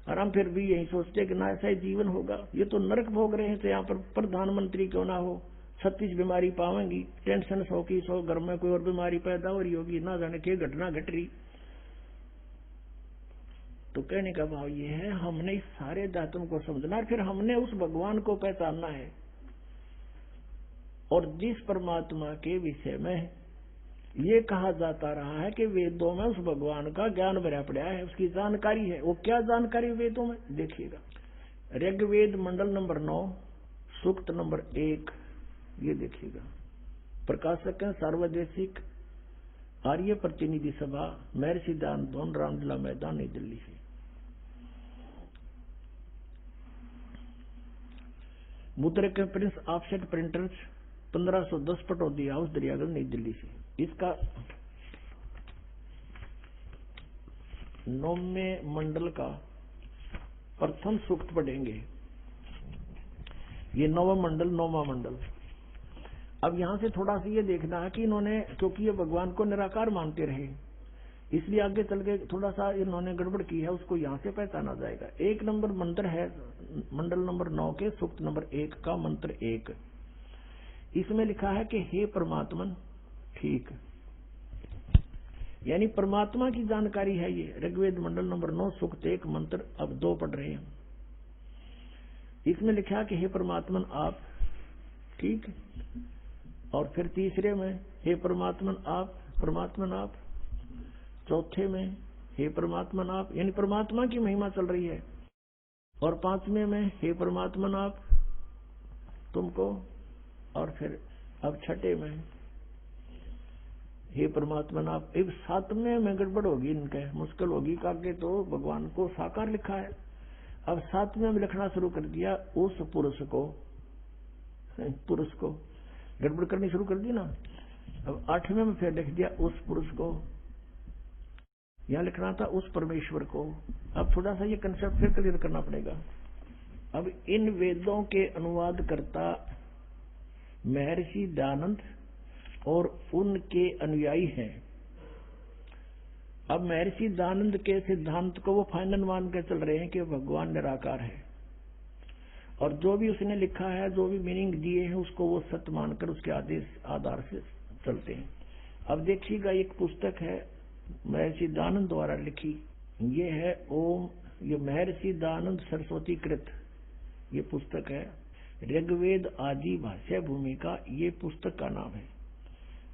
और हम फिर भी यही सोचते कि ना ऐसा ही जीवन होगा। ये तो नरक भोग रहे हैं। तो यहाँ पर प्रधानमंत्री क्यों ना हो, 36 बीमारी पावेंगी, टेंशन 100 की 100, घर में कोई और बीमारी पैदा हो रही होगी, ना जाने क्या घटना घट रही। तो कहने का भाव ये है, हमने इस सारे दातुओं को समझना, फिर हमने उस भगवान को पहचानना है, और जिस परमात्मा के विषय में ये कहा जाता रहा है कि वेदों में उस भगवान का ज्ञान भरा पड़ा है, उसकी जानकारी है। वो क्या जानकारी वेदों में, देखिएगा। ऋग्वेद मंडल नंबर 9 सूक्त नंबर 1, ये देखिएगा। प्रकाशक है सार्वदेशिक आर्य प्रतिनिधि सभा, महर्षि दान रामलीला मैदान, नई दिल्ली से। मुद्रक Prince offset printers 1510 Pataudi house, Daryaganj, नई दिल्ली से। इसका 9वें मंडल का प्रथम सूक्त पढ़ेंगे, ये नवम मंडल, नौवां मंडल। अब यहां से थोड़ा सा ये देखना है कि इन्होंने, क्योंकि ये भगवान को निराकार मानते रहे, इसलिए आगे चल के थोड़ा सा इन्होंने गड़बड़ की है, उसको यहां से पहचाना जाएगा। 1 नंबर मंत्र है मंडल नंबर 9 के सूक्त नंबर 1 का मंत्र 1। इसमें लिखा है कि हे परमात्मन, ठीक, यानी परमात्मा की जानकारी है ये। ऋग्वेद मंडल नंबर 9 सूक्त 1 मंत्र अब 2 पढ़ रहे हैं। इसमें लिखा है कि हे परमात्मन आप, ठीक, और फिर तीसरे में हे परमात्मन आप, परमात्मन आप, चौथे में हे परमात्मन आप, यानी परमात्मा की महिमा चल रही है, और पांचवें में हे परमात्मन आप तुमको, और फिर अब छठे में हे परमात्मन आप। अब सातवें में गड़बड़ होगी, इनके मुश्किल होगी, आगे तो भगवान को साकार लिखा है, अब सातवें में लिखना शुरू कर दिया उस पुरुष को गड़बड़ करनी शुरू कर दी ना। अब 8वें में फिर लिख दिया उस पुरुष को, यहां लिखना था उस परमेश्वर को। अब थोड़ा सा ये कंसेप्ट फिर क्लियर करना पड़ेगा। अब इन वेदों के अनुवाद करता महर्षि दयानंद और उनके अनुयायी हैं। अब महर्षि दयानंद के सिद्धांत को वो फाइनल मान कर चल रहे हैं कि भगवान निराकार है, और जो भी उसने लिखा है, जो भी मीनिंग दिए हैं, उसको वो सत्य मानकर उसके आधार से चलते हैं। अब देखिएगा, एक पुस्तक है महर्षि दयानंद द्वारा लिखी, ये है ओम, ये महर्षि दयानंद सरस्वती कृत ये पुस्तक है। ऋग्वेद आदि भाष्य भूमिका ये पुस्तक का नाम है,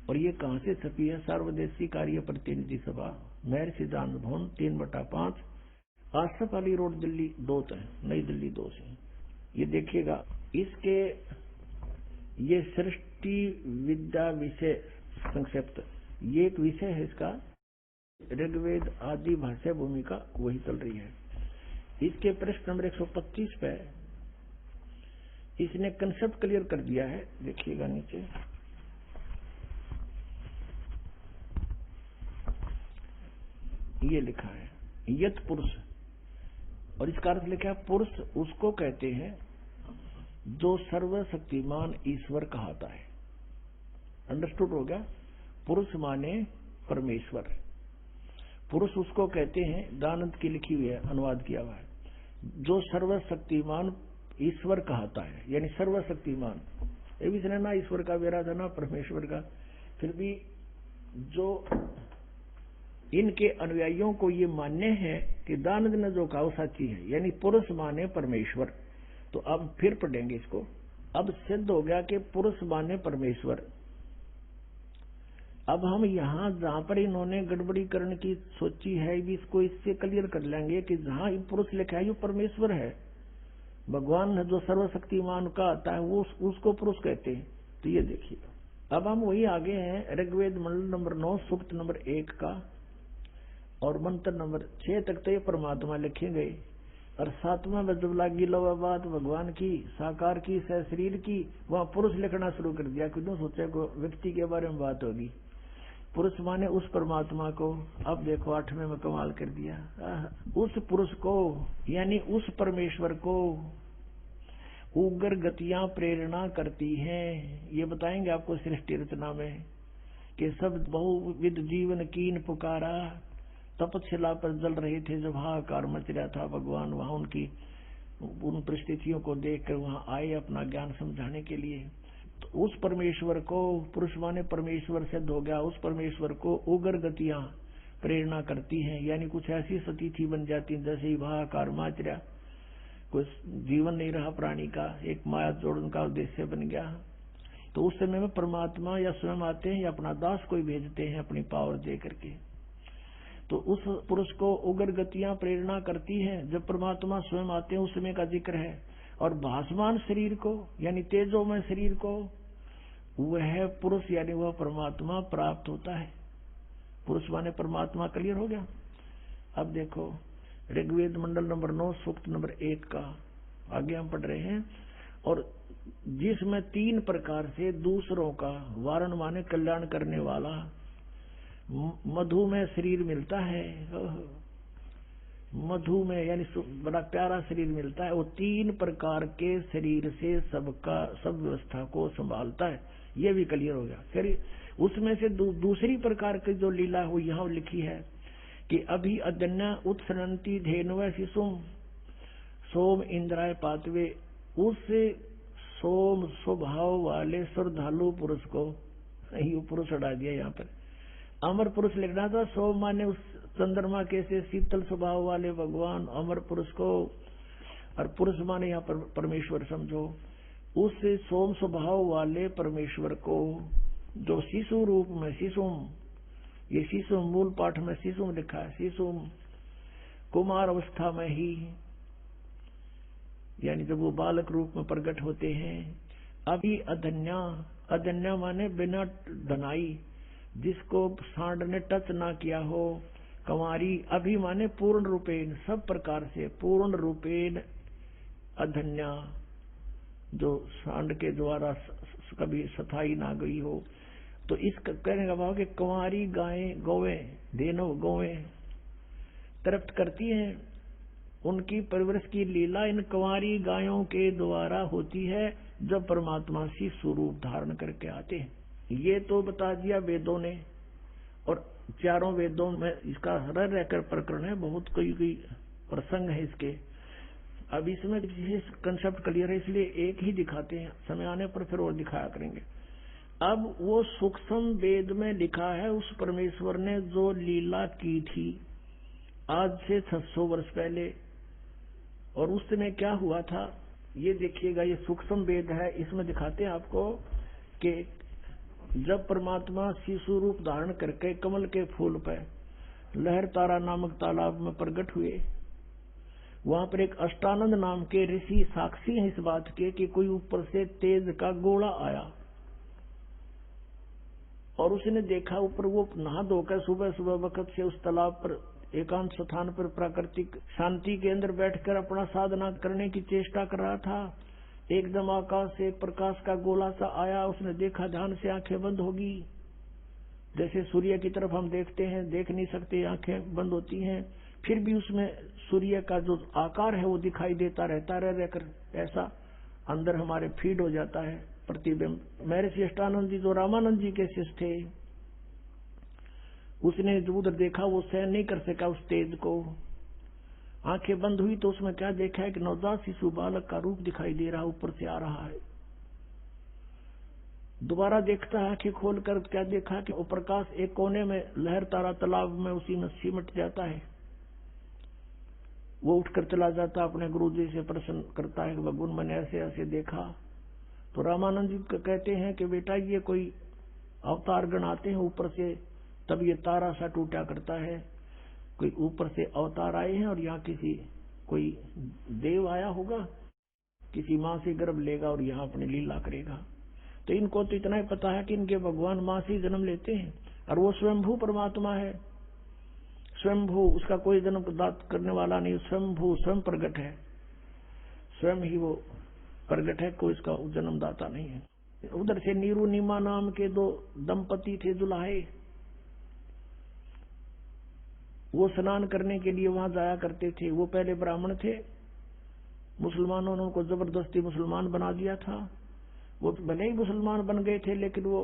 और ये कहां से छपी है? सर्वदेशी कार्य प्रतिनिधि सभा, महर्षि दयानंद भवन 3/5, आसफ अली रोड, दिल्ली 2 है, नई दिल्ली 2 से। ये देखिएगा, इसके ये सृष्टि विद्या विषय संक्षिप्त, ये एक विषय है इसका, ऋग्वेद आदि भाष्य भूमिका वही चल रही है। इसके पृष्ठ नंबर 125 पे इसने कंसेप्ट क्लियर कर दिया है, देखिएगा नीचे, ये लिखा है यत पुरुष, और इसका अर्थ लिखा है पुरुष उसको कहते हैं जो सर्वशक्तिमान ईश्वर कहता है। अंडरस्टूड हो गया? पुरुष माने परमेश्वर, पुरुष उसको कहते हैं, दयानंद की लिखी हुई है, अनुवाद किया हुआ है, जो सर्वशक्तिमान ईश्वर कहता है, यानी सर्वशक्तिमान। ये भी इसने ना ईश्वर का वेरा था ना परमेश्वर का, फिर भी जो इनके अनुयायियों को ये मान्य है कि दयानंद ने जो कहा सच्ची है, यानी पुरुष माने परमेश्वर। तो अब फिर पढ़ेंगे इसको। अब सिद्ध हो गया कि पुरुष माने परमेश्वर। अब हम यहां जहां पर इन्होंने गड़बड़ी करने की सोची है, भी इसको इससे क्लियर कर लेंगे कि जहां पुरुष लिखा है, ये परमेश्वर है, भगवान जो सर्वशक्तिमान का आता है वो उसको पुरुष कहते हैं। तो ये देखिए, अब हम वही आगे हैं, ऋग्वेद मंडल नंबर 9 सूक्त नंबर 1 का और मंत्र नंबर 6 तक तो ये परमात्मा लिखे गए, और 7वां में जब लागी लो बात भगवान की साकार की सह शरीर की, वहां पुरुष लिखना शुरू कर दिया। क्यों सोचा को व्यक्ति के बारे में बात होगी, पुरुष माने उस परमात्मा को। अब देखो 8वें में कमाल कर दिया, उस पुरुष को यानी उस परमेश्वर को उग्र गतियां प्रेरणा करती हैं। ये बताएंगे आपको सृष्टि रचना में कि सब बहुविध जीवन कीन पुकारा, तपशिला पर जल रहे थे जब हाहाकार मच रहा था, भगवान वहां उनकी उन परिस्थितियों को देखकर वहां आए अपना ज्ञान समझाने के लिए। तो उस परमेश्वर को, पुरुष माने परमेश्वर सिद्ध हो गया, उस परमेश्वर को उग्र गतियां प्रेरणा करती हैं, यानी कुछ ऐसी स्थिति बन जाती जैसे ही हाहाकार मच रहा, कुछ जीवन नहीं रहा प्राणी का, एक माया जोड़न का उद्देश्य बन गया। तो उस समय में परमात्मा या स्वयं आते हैं या अपना दास कोई भेजते हैं अपनी पावर दे करके। तो उस पुरुष को उग्र गतियां प्रेरणा करती हैं, जब परमात्मा स्वयं आते हैं उस समय का जिक्र है। और भासमान शरीर को यानी तेजोमय शरीर को वह पुरुष यानी वह परमात्मा प्राप्त होता है। पुरुष माने परमात्मा, क्लियर हो गया? अब देखो ऋग्वेद मंडल नंबर 9 सूक्त नंबर 1 का आगे हम पढ़ रहे हैं, और जिसमें 3 प्रकार से दूसरों का वारण माने कल्याण करने वाला मधु में शरीर मिलता है, मधु में यानी बड़ा प्यारा शरीर मिलता है। वो 3 प्रकार के शरीर से सबका सब व्यवस्था को संभालता है। ये भी क्लियर हो गया। फिर उसमें से दूसरी प्रकार की जो लीला हुई यहाँ लिखी है कि अभी अदन्या उत्सरंती धेनुव शिशुम सोम इंद्राय पातवे, उस सोम स्वभाव वाले श्रद्धालु पुरुष को, ये पुरुष हटा दिया यहाँ पर, अमर पुरुष लिखना था। सोम माने उस चंद्रमा के से शीतल स्वभाव वाले भगवान अमर पुरुष को, और पुरुष माने यहाँ पर परमेश्वर समझो। उस सोम स्वभाव वाले परमेश्वर को जो शिशु रूप में, शिशुम, ये शिशुम मूल पाठ में शिशुम लिखा है, शिशुम कुमार अवस्था में ही, यानी जब वो बालक रूप में प्रकट होते हैं। अभी अधन्या, अधन्या माने बिना धनाई, जिसको सांड ने टच ना किया हो। कंवारी, अभी माने पूर्ण रूपेण, सब प्रकार से पूर्ण रूपेण अधन्या, जो सांड के द्वारा कभी सफाई ना गई हो। तो इस कहने का भाव कि कंवारी गायें, गौवें, धेनु गौवें तृप्त करती हैं। उनकी परवरिश की लीला इन कंवारी गायों के द्वारा होती है, जब परमात्मा सी स्वरूप धारण करके आते हैं। ये तो बता दिया वेदों ने, और चारों वेदों में इसका रह रहकर प्रकरण है, बहुत कोई प्रसंग है इसके। अब इसमें विशेष कंसेप्ट क्लियर है, इसलिए एक ही दिखाते हैं, समय आने पर फिर और दिखाया करेंगे। अब वो सूक्ष्म वेद में लिखा है, उस परमेश्वर ने जो लीला की थी आज से 600 वर्ष पहले, और उस समय क्या हुआ था ये देखिएगा। ये सूक्ष्म वेद है, इसमें दिखाते हैं आपको कि जब परमात्मा शिशु रूप धारण करके कमल के फूल पर लहर तारा नामक तालाब में प्रकट हुए, वहां पर एक अष्टानंद नाम के ऋषि साक्षी हैं इस बात के कि कोई ऊपर से तेज का गोला आया, और उसने देखा ऊपर वो नहा धोकर सुबह सुबह वक्त से उस तालाब पर एकांत स्थान पर प्राकृतिक शांति के अंदर बैठकर अपना साधना करने की चेष्टा कर रहा था। एकदम आकाश से एक प्रकाश का गोला सा आया, उसने देखा, ध्यान से आंखें बंद होगी, जैसे सूर्य की तरफ हम देखते हैं, देख नहीं सकते, आंखें बंद होती हैं, फिर भी उसमें सूर्य का जो आकार है वो दिखाई देता रहता रहकर ऐसा अंदर हमारे फीड हो जाता है प्रतिबिंब। महर्षि अष्टानंद जी जो रामानंद जी के शिष्य थे, उसने जो उधर देखा वो सहन नहीं कर सका उस तेज को, आंखें बंद हुई तो उसमें क्या देखा है कि नवजात शिशु बालक का रूप दिखाई दे रहा, ऊपर से आ रहा है। दोबारा देखता है आंखें खोलकर, क्या देखा कि वो प्रकाश एक कोने में लहर तारा तालाब में उसी में सिमट जाता है। वो उठकर चला जाता, अपने गुरु जी से प्रश्न करता है कि भगवान मैंने ऐसे ऐसे देखा। तो रामानंद जी कहते हैं कि बेटा ये कोई अवतार गण आते हैं ऊपर से, तब ये तारा सा टूटा करता है, कोई ऊपर से अवतार आए हैं और यहाँ किसी कोई देव आया होगा, किसी माँ से गर्भ लेगा और यहाँ अपनी लीला करेगा। तो इनको तो इतना ही पता है कि इनके भगवान माँ से जन्म लेते हैं, और वो स्वयंभू परमात्मा है, स्वयंभू, उसका कोई जन्म दात करने वाला नहीं, स्वयंभू स्वयं प्रगट है, स्वयं ही वो प्रगट है, कोई इसका जन्मदाता नहीं है। उधर से नीरू नीमा नाम के 2 दंपति थे दुल्हाए, वो स्नान करने के लिए वहां जाया करते थे। वो पहले ब्राह्मण थे, मुसलमानों ने उनको जबरदस्ती मुसलमान बना दिया था। वो भले ही मुसलमान बन गए थे, लेकिन वो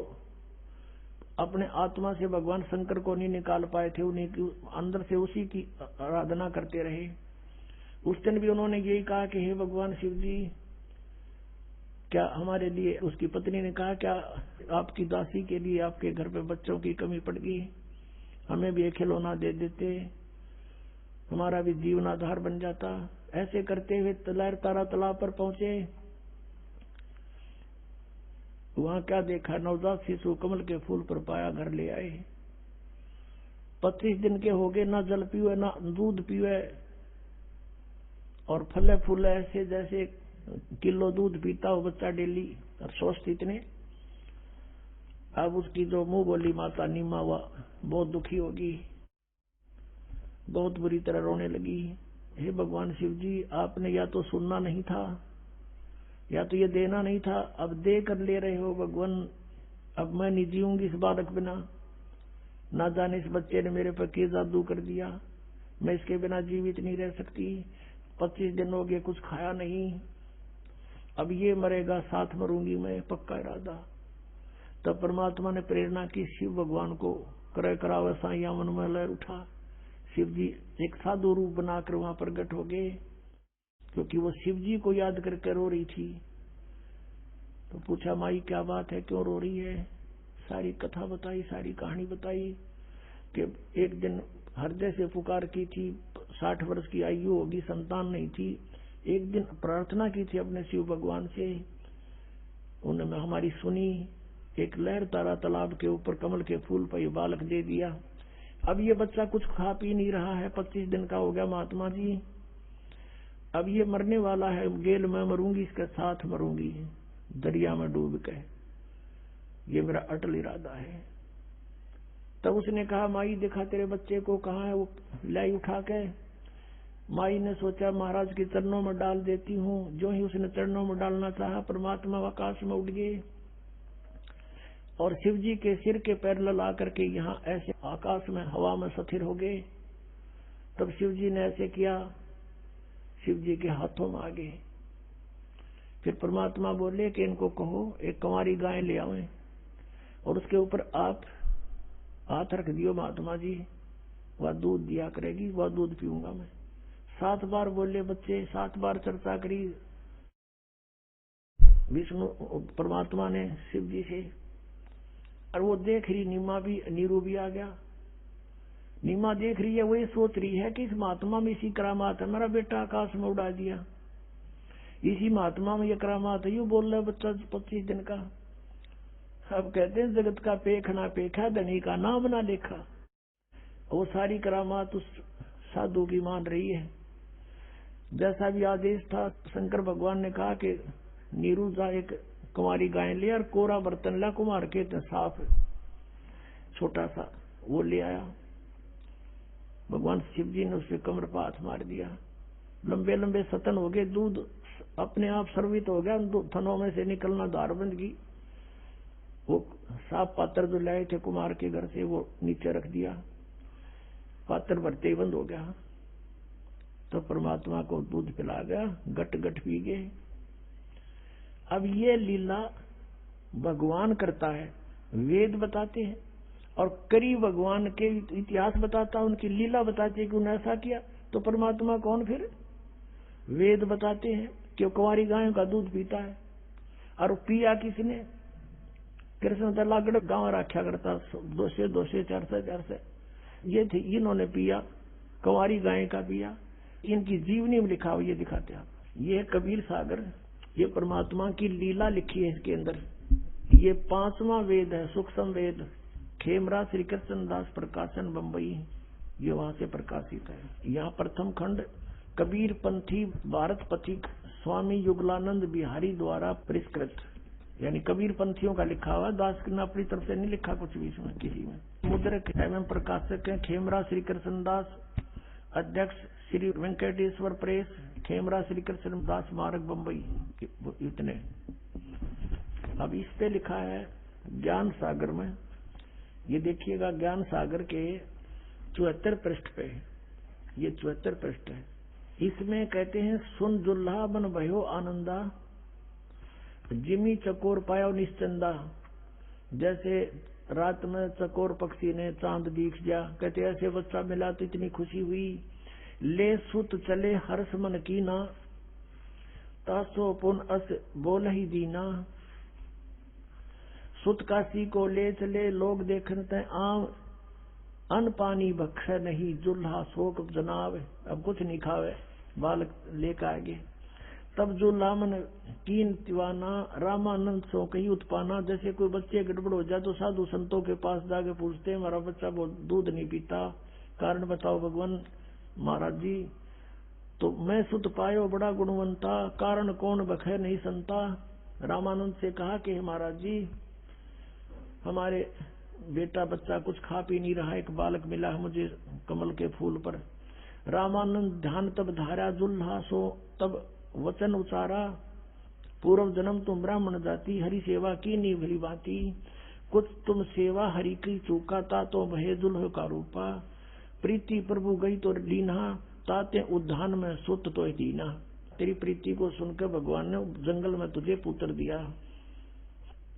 अपने आत्मा से भगवान शंकर को नहीं निकाल पाए थे, उन्हीं की अंदर से उसी की आराधना करते रहे। उस दिन भी उन्होंने यही कहा कि हे भगवान शिव जी, क्या हमारे लिए, उसकी पत्नी ने कहा क्या आपकी दासी के लिए आपके घर पे बच्चों की कमी पड़ गई, हमें भी एक खिलौना दे देते, हमारा भी जीवनाधार बन जाता। ऐसे करते हुए लहर तारा तालाब पर पहुंचे। वहां क्या देखा, नवजात शिशु कमल के फूल पर पाया, घर ले आए। 25 दिन के हो गए, ना जल पीवे ना दूध पीवे, और फले फूले ऐसे जैसे किलो दूध पीता हो बच्चा डेली, और स्वस्थ इतने। अब उसकी जो मुंह बोली माता नीमा हुआ बहुत दुखी होगी, बहुत बुरी तरह रोने लगी। हे भगवान शिव जी, आपने या तो सुनना नहीं था या तो ये देना नहीं था, अब दे कर ले रहे हो भगवान, अब मैं नहीं जीऊंगी इस बालक बिना, ना जाने इस बच्चे ने मेरे पर क्या जादू कर दिया। मैं इसके बिना जीवित नहीं रह सकती। 25 दिन हो गए कुछ खाया नहीं, अब ये मरेगा साथ मरूंगी मैं, पक्का इरादा। तब परमात्मा ने प्रेरणा की, शिव भगवान को क्रय करावे साइया मन में लहर उठा। शिव जी एक साधु रूप बनाकर वहां प्रकट हो गए, क्योंकि वो शिव जी को याद करके रो रही थी। तो पूछा, माई क्या बात है, क्यों रो रही है? सारी कथा बताई, सारी कहानी बताई कि एक दिन हृदय से पुकार की थी, 60 वर्ष की आयु होगी, संतान नहीं थी। एक दिन प्रार्थना की थी अपने शिव भगवान से, उन्होंने हमारी सुनी। एक लहर तारा तालाब के ऊपर कमल के फूल पर ये बालक दे दिया। अब ये बच्चा कुछ खा पी नहीं रहा है, 25 दिन का हो गया महात्मा जी। अब ये मरने वाला है, गेल मैं मरूंगी, इसके साथ मरूंगी, दरिया में डूब के, ये मेरा अटल इरादा है। तब उसने कहा, माई देखा तेरे बच्चे को, कहाँ है? वो लाई उठा के माई ने सोचा महाराज के चरणों में डाल देती हूँ। जो ही उसने चरणों में डालना चाहा, परमात्मा आकाश में उड़ गए और शिव जी के सिर के पैरेलल आकर के यहाँ ऐसे आकाश में हवा में स्थिर हो गए। तब शिव जी ने ऐसे किया, शिव जी के हाथों में आ गए। फिर परमात्मा बोले कि इनको कहो एक कंवारी गाय ले आवे और उसके ऊपर आप हाथ रख दियो महात्मा जी, वह दूध दिया करेगी, वह दूध पीऊंगा मैं। 7 बार बोले बच्चे, 7 बार चर्चा करी विष्णु परमात्मा ने शिव जी से। और वो देख रही नीमा भी, नीरू भी आ गया। नीमा देख रही है, वही सोच रही है कि इस महात्मा में इसी करामात है, मेरा बेटा आकाश में उड़ा दिया, इसी महात्मा में ये करामात है। यू बोल रहा है बच्चा 25 दिन का। अब कहते हैं जगत का पेख ना पेखा, धनी का नाम ना लेखा। वो सारी करामात उस साधु की मान रही है। जैसा भी आदेश था, शंकर भगवान ने कहा कि नीरू जा एक कुमारी गाय ले और कोरा बर्तन ला, कुमार के साफ छोटा सा वो ले आया। भगवान शिव जी ने उसके कमर पर हाथ मार दिया, लंबे लंबे सतन हो गए, दूध अपने आप सर्वित हो गया, थनों में से निकलना धार बंद की। वो साफ पात्र जो लाए थे कुमार के घर से, वो नीचे रख दिया, पात्र भरते ही बंद हो गया। तो परमात्मा को दूध पिला गया, गट गट पी गए। अब ये लीला भगवान करता है, वेद बताते हैं, और करी भगवान के इतिहास बताता, उनकी लीला बताते हैं कि उन्होंने ऐसा किया। तो परमात्मा कौन फिर? वेद बताते हैं कि कुंवारी गायों का दूध पीता है। और पिया किसने? कृष्ण तलागड़ गांव रखा करता, 200 400 ये थी, इन्होंने पिया, कुंवारी गाय का पिया। इनकी जीवनी में लिखा हुआ ये दिखाते हैं। ये कबीर सागर, ये परमात्मा की लीला लिखी है इसके अंदर। ये 5वां वेद है, सूक्ष्म वेद, खेमरा श्री कृष्ण दास प्रकाशन बम्बई, ये वहां से प्रकाशित है। यहाँ प्रथम खंड कबीर पंथी भारत पथिक स्वामी युगलानंद बिहारी द्वारा परिष्कृत, यानी कबीर पंथियों का लिखा हुआ, दास ने अपनी तरफ से नहीं लिखा कुछ भी इसमें किसी में। मुद्रक एवं प्रकाशक है खेमरा श्री कृष्ण दास, अध्यक्ष श्री वेंकटेश्वर प्रेस, खेमरा श्री कृष्ण दास मार्ग बम्बई, इतने। अब इस पे लिखा है ज्ञान सागर में, ये देखिएगा ज्ञान सागर के 74 पृष्ठ पे, ये 74 पृष्ठ है। इसमें कहते हैं, सुन जुल्हा बन भयो आनंदा, जिमी चकोर पायो निश्चंदा। जैसे रात में चकोर पक्षी ने चांद दिख गया, कहते ऐसे बच्चा मिला तो इतनी खुशी हुई। ले सुत चले हर्ष मन कीना, तासो पुन अस बोल ही दीना। सुत काशी को ले चले, लोग देखते आम, अन्न पानी भक्ष नहीं, जुल्हा शोक जनाव। अब कुछ नहीं खावे, बालक लेकर आगे। तब जुल्हा मन कीन तिवाना, रामानंद सो कही उत्पाना। जैसे कोई बच्चे गड़बड़ हो जाए तो साधु संतों के पास जाके पूछते हैं, हमारा बच्चा बहुत दूध नहीं पीता, कारण बताओ भगवान। महाराज जी, तो मैं सुत पायो बड़ा गुणवंता, कारण कौन बखे नहीं संता। रामानंद से कहा कि महाराज जी, हमारे बेटा बच्चा कुछ खा पी नहीं रहा, एक बालक मिला है मुझे कमल के फूल पर। रामानंद ध्यान तब धारा, जुल्हा सो तब वचन उचारा, पूर्व जन्म तुम ब्राह्मण जाति, हरि सेवा की नी भली बाती। कुछ तुम सेवा हरि की चूका था, तो भय जुल्ह का रूपा। प्रीति प्रभु गई तो लीना, ताते उद्यान में सुत तो दीना। तेरी प्रीति को सुनकर भगवान ने जंगल में तुझे पुत्र दिया।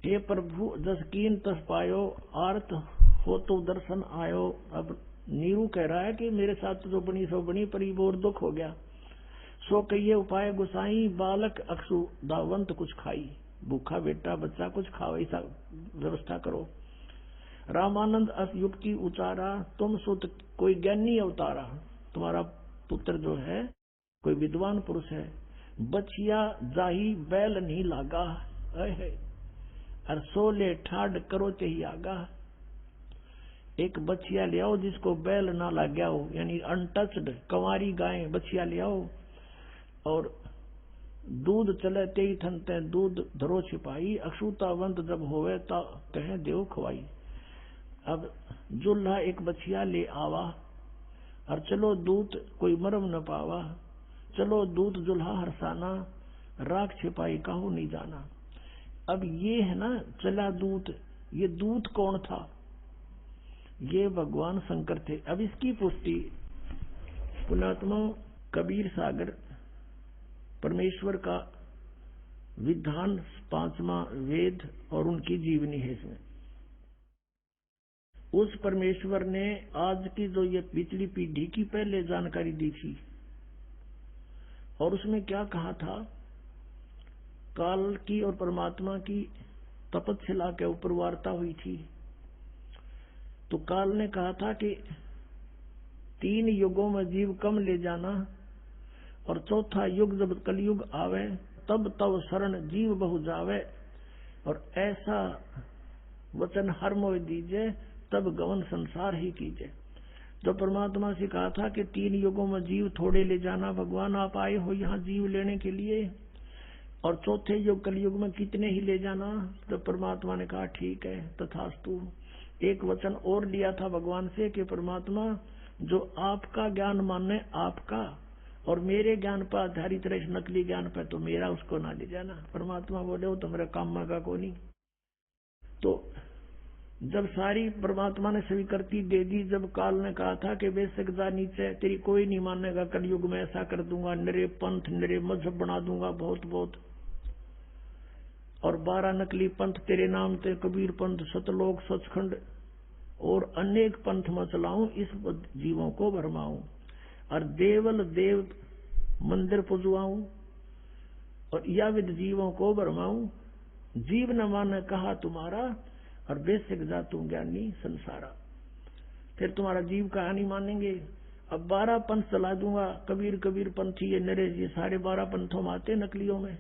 हे प्रभु जस कीन तस पायो, आर्त हो तो दर्शन आयो। अब नीरू कह रहा है कि मेरे साथ जो बनी सो बनी, पर और दुख हो गया। सो कहिए उपाय गुसाई, बालक अक्षु दावंत कुछ खाई। भूखा बेटा बच्चा कुछ खाओ, ऐसा व्यवस्था करो। रामानंद अस युक्ति उचारा, तुम सुत कोई ज्ञानी अवतारा। तुम्हारा पुत्र जो है कोई विद्वान पुरुष है। बचिया जाही बैल नहीं लागा, और सोले ठाड करो ते आगा। एक बछिया ले आओ जिसको बैल ना लग गया हो, यानी अनटच्ड कंवारी गाय बछिया ले आओ। और दूध चले ते ही थनते दूध धरो छिपाई, अक्षुतावंत जब होवे ता कहे देव खवाई। अब जुल्हा एक बछिया ले आवा, और चलो दूत कोई मरम न पावा। चलो दूत जुल्हा हरसाना, राख छिपाई काहू नहीं जाना। अब ये है ना चला दूत, ये दूत कौन था? ये भगवान शंकर थे। अब इसकी पुष्टि पुण्यात्मा कबीर सागर परमेश्वर का विधान 5वां वेद और उनकी जीवनी है। इसमें उस परमेश्वर ने आज की जो ये पिछली पीढ़ी की पहले जानकारी दी थी, और उसमें क्या कहा था? काल की और परमात्मा की तपस्या के ऊपर वार्ता हुई थी। तो काल ने कहा था कि 3 युगों में जीव कम ले जाना, और चौथा युग जब कलयुग आवे तब तब शरण जीव बहु जावे। और ऐसा वचन हर मोह दीजे, तब गवन संसार ही कीजिए। जो परमात्मा से कहा था कि 3 युगों में जीव थोड़े ले जाना, भगवान आप आए हो यहाँ जीव लेने के लिए, और चौथे युग कलयुग में कितने ही ले जाना। तो परमात्मा ने कहा ठीक है तथास्तु। एक वचन और लिया था भगवान से कि परमात्मा जो आपका ज्ञान माने आपका, और मेरे ज्ञान पर आधारित रहे नकली ज्ञान पर, तो मेरा उसको ना ले जाना। परमात्मा बोले वो तो मेरा काम का को नहीं। तो जब सारी परमात्मा ने स्वीकृति दे दी, जब काल ने कहा था कि बेशक जा नीचे, तेरी कोई नहीं मानेगा, कलयुग में ऐसा कर दूंगा, निरे पंथ निरे मजहब बना दूंगा बहुत बहुत, और 12 नकली पंथ तेरे नाम ते, कबीर पंथ, सतलोक, सचखंड और अनेक पंथ में चलाऊं, इस जीवों को भरमाऊं, और देवल देव मंदिर पुजवाऊं, और याविद जीवों को भरमाऊं। जीव न माने कहा तुम्हारा, और बेसिक जातू ज्ञानी संसारा। फिर तुम्हारा जीव कहा नहीं मानेंगे। अब 12 पंथ चला दूंगा, कबीर कबीर पंथी ये नरेश, ये सारे 12 पंथों में आते नकलियों में।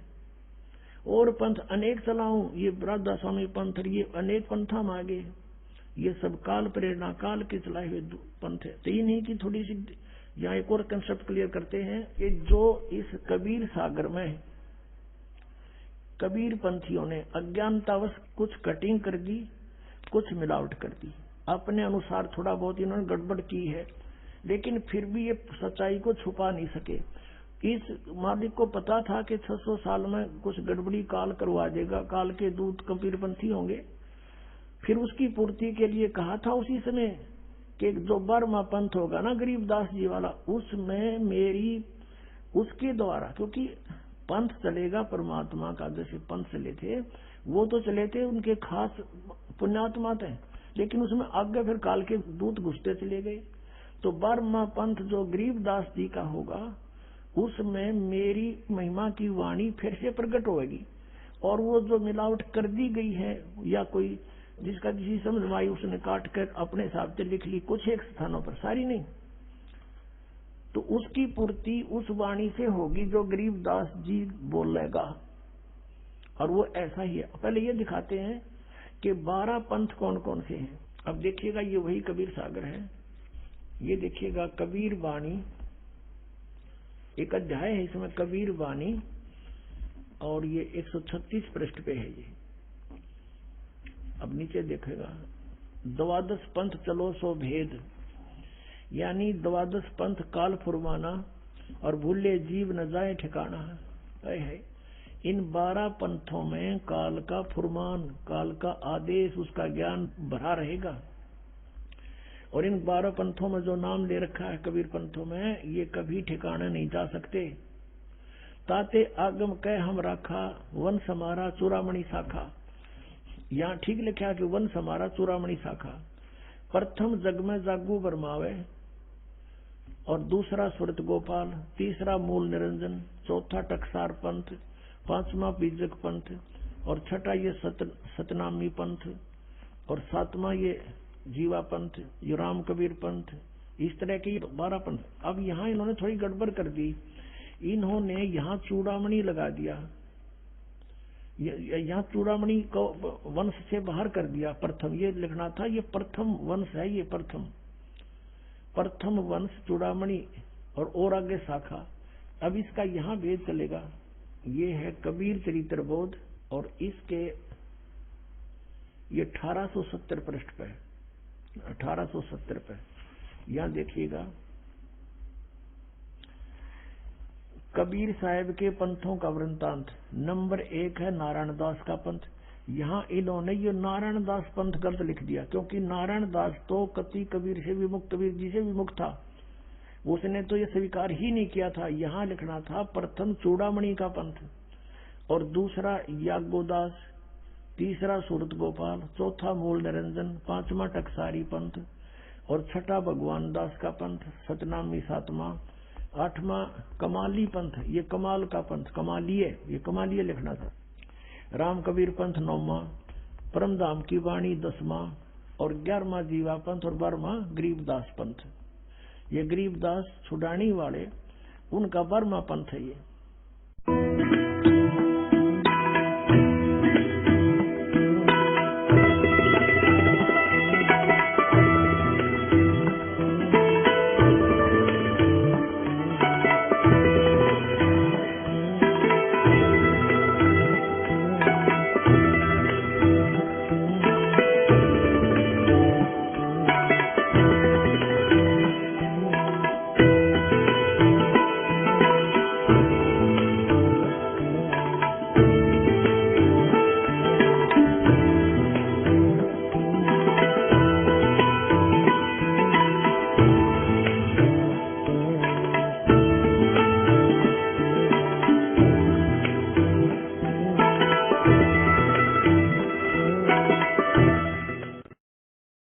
और पंथ अनेक चलाऊं, ये राधा स्वामी पंथ, ये अनेक पंथा में आगे, ये सब काल प्रेरणा काल के चलाए हुए पंथ है। तो ये नहीं कि थोड़ी सी यहाँ एक और कंसेप्ट क्लियर करते हैं कि जो इस कबीर सागर में कबीर पंथियों ने अज्ञानतावश कुछ कटिंग कर दी, कुछ मिलावट कर दी, अपने अनुसार थोड़ा बहुत इन्होंने गड़बड़ की है, लेकिन फिर भी ये सच्चाई को छुपा नहीं सके। इस मालिक को पता था कि 600 साल में कुछ गड़बड़ी काल करवा देगा, काल के दूत कबीरपंथी होंगे। फिर उसकी पूर्ति के लिए कहा था उसी समय कि जो 12वां पंथ होगा ना गरीबदास जी वाला, उसमें मेरी उसके द्वारा, क्योंकि पंथ चलेगा परमात्मा का, जैसे पंथ चले थे वो तो चले थे उनके खास पुण्यात्मा थे, लेकिन उसमें आगे फिर काल के दूत घुसते चले गए। तो 12वां पंथ जो गरीबदास जी का होगा, उसमें मेरी महिमा की वाणी फिर से प्रकट होगी। और वो जो मिलावट कर दी गई है, या कोई जिसका किसी समझ में आई उसने काट कर अपने हिसाब से लिख ली, कुछ एक स्थानों पर, सारी नहीं, तो उसकी पूर्ति उस वाणी से होगी जो गरीबदास जी बोलेगा। और वो ऐसा ही है। पहले ये दिखाते हैं कि 12 पंथ कौन कौन से हैं। अब देखिएगा ये वही कबीर सागर है। ये देखिएगा कबीर वाणी, एक अध्याय है इसमें कबीर वाणी, और ये 136 पृष्ठ पे है ये। अब नीचे देखेगा 12 पंथ चलो सो भेद, यानी 12 पंथ काल फुरमाना, और भूले जीव न जाए ठिकाना है। इन 12 पंथों में काल का फुरमान, काल का आदेश, उसका ज्ञान भरा रहेगा। और इन 12 पंथों में जो नाम ले रखा है कबीर पंथों में, ये कभी ठिकाने नहीं जा सकते। ताते आगम कह हम राखा, वंश हमारा चूड़ामणि शाखा। यहाँ ठीक लिखा कि वंश हमारा चूड़ामणि शाखा। प्रथम जग में जागू बरमावे, और दूसरा सुरत गोपाल, तीसरा मूल निरंजन, चौथा टकसार पंथ, पांचवा बीजक पंथ, और छठा ये सतनामी पंथ, और सातवां ये जीवा पंथ, ये राम कबीर पंथ। इस तरह के 12 पंथ। अब यहाँ इन्होंने थोड़ी गड़बड़ कर दी, इन्होंने यहाँ चूड़ामणि लगा दिया, यहाँ चूड़ामणि को वंश से बाहर कर दिया। प्रथम ये लिखना था, ये प्रथम वंश है, ये प्रथम वंश चूड़ामणि और आगे शाखा। अब इसका यहाँ भेद चलेगा। ये है कबीर चरित्र बोध, और इसके ये 1870 पृष्ठ पे, 1870 पे यहाँ देखिएगा। कबीर साहब के पंथों का वृंतांत नंबर 1 है नारायण दास का पंथ। यहाँ इन्होंने ये नारायण दास पंथ गलत लिख दिया, क्योंकि नारायण दास तो कति कबीर से विमुक्त, कबीर जी से विमुक्त था, उसने तो ये स्वीकार ही नहीं किया था। यहाँ लिखना था प्रथम चूड़ामणि का पंथ, और दूसरा यागोदास, तीसरा सूरत गोपाल, चौथा मूल निरंजन, पांचवा टकसारी पंथ, और छठा भगवान दास का पंथ, सतनामी सातवां, आठवां कमाली पंथ, ये कमाल का पंथ, कमालिये, ये कमालिये लिखना था। राम कबीर पंथ 9वां, परमधाम की वाणी 10वां, और 11वां जीवा पंथ, और 12वां गरीबदास पंथ। ये गरीबदास छुड़ानी वाले, उनका 12वां पंथ है ये।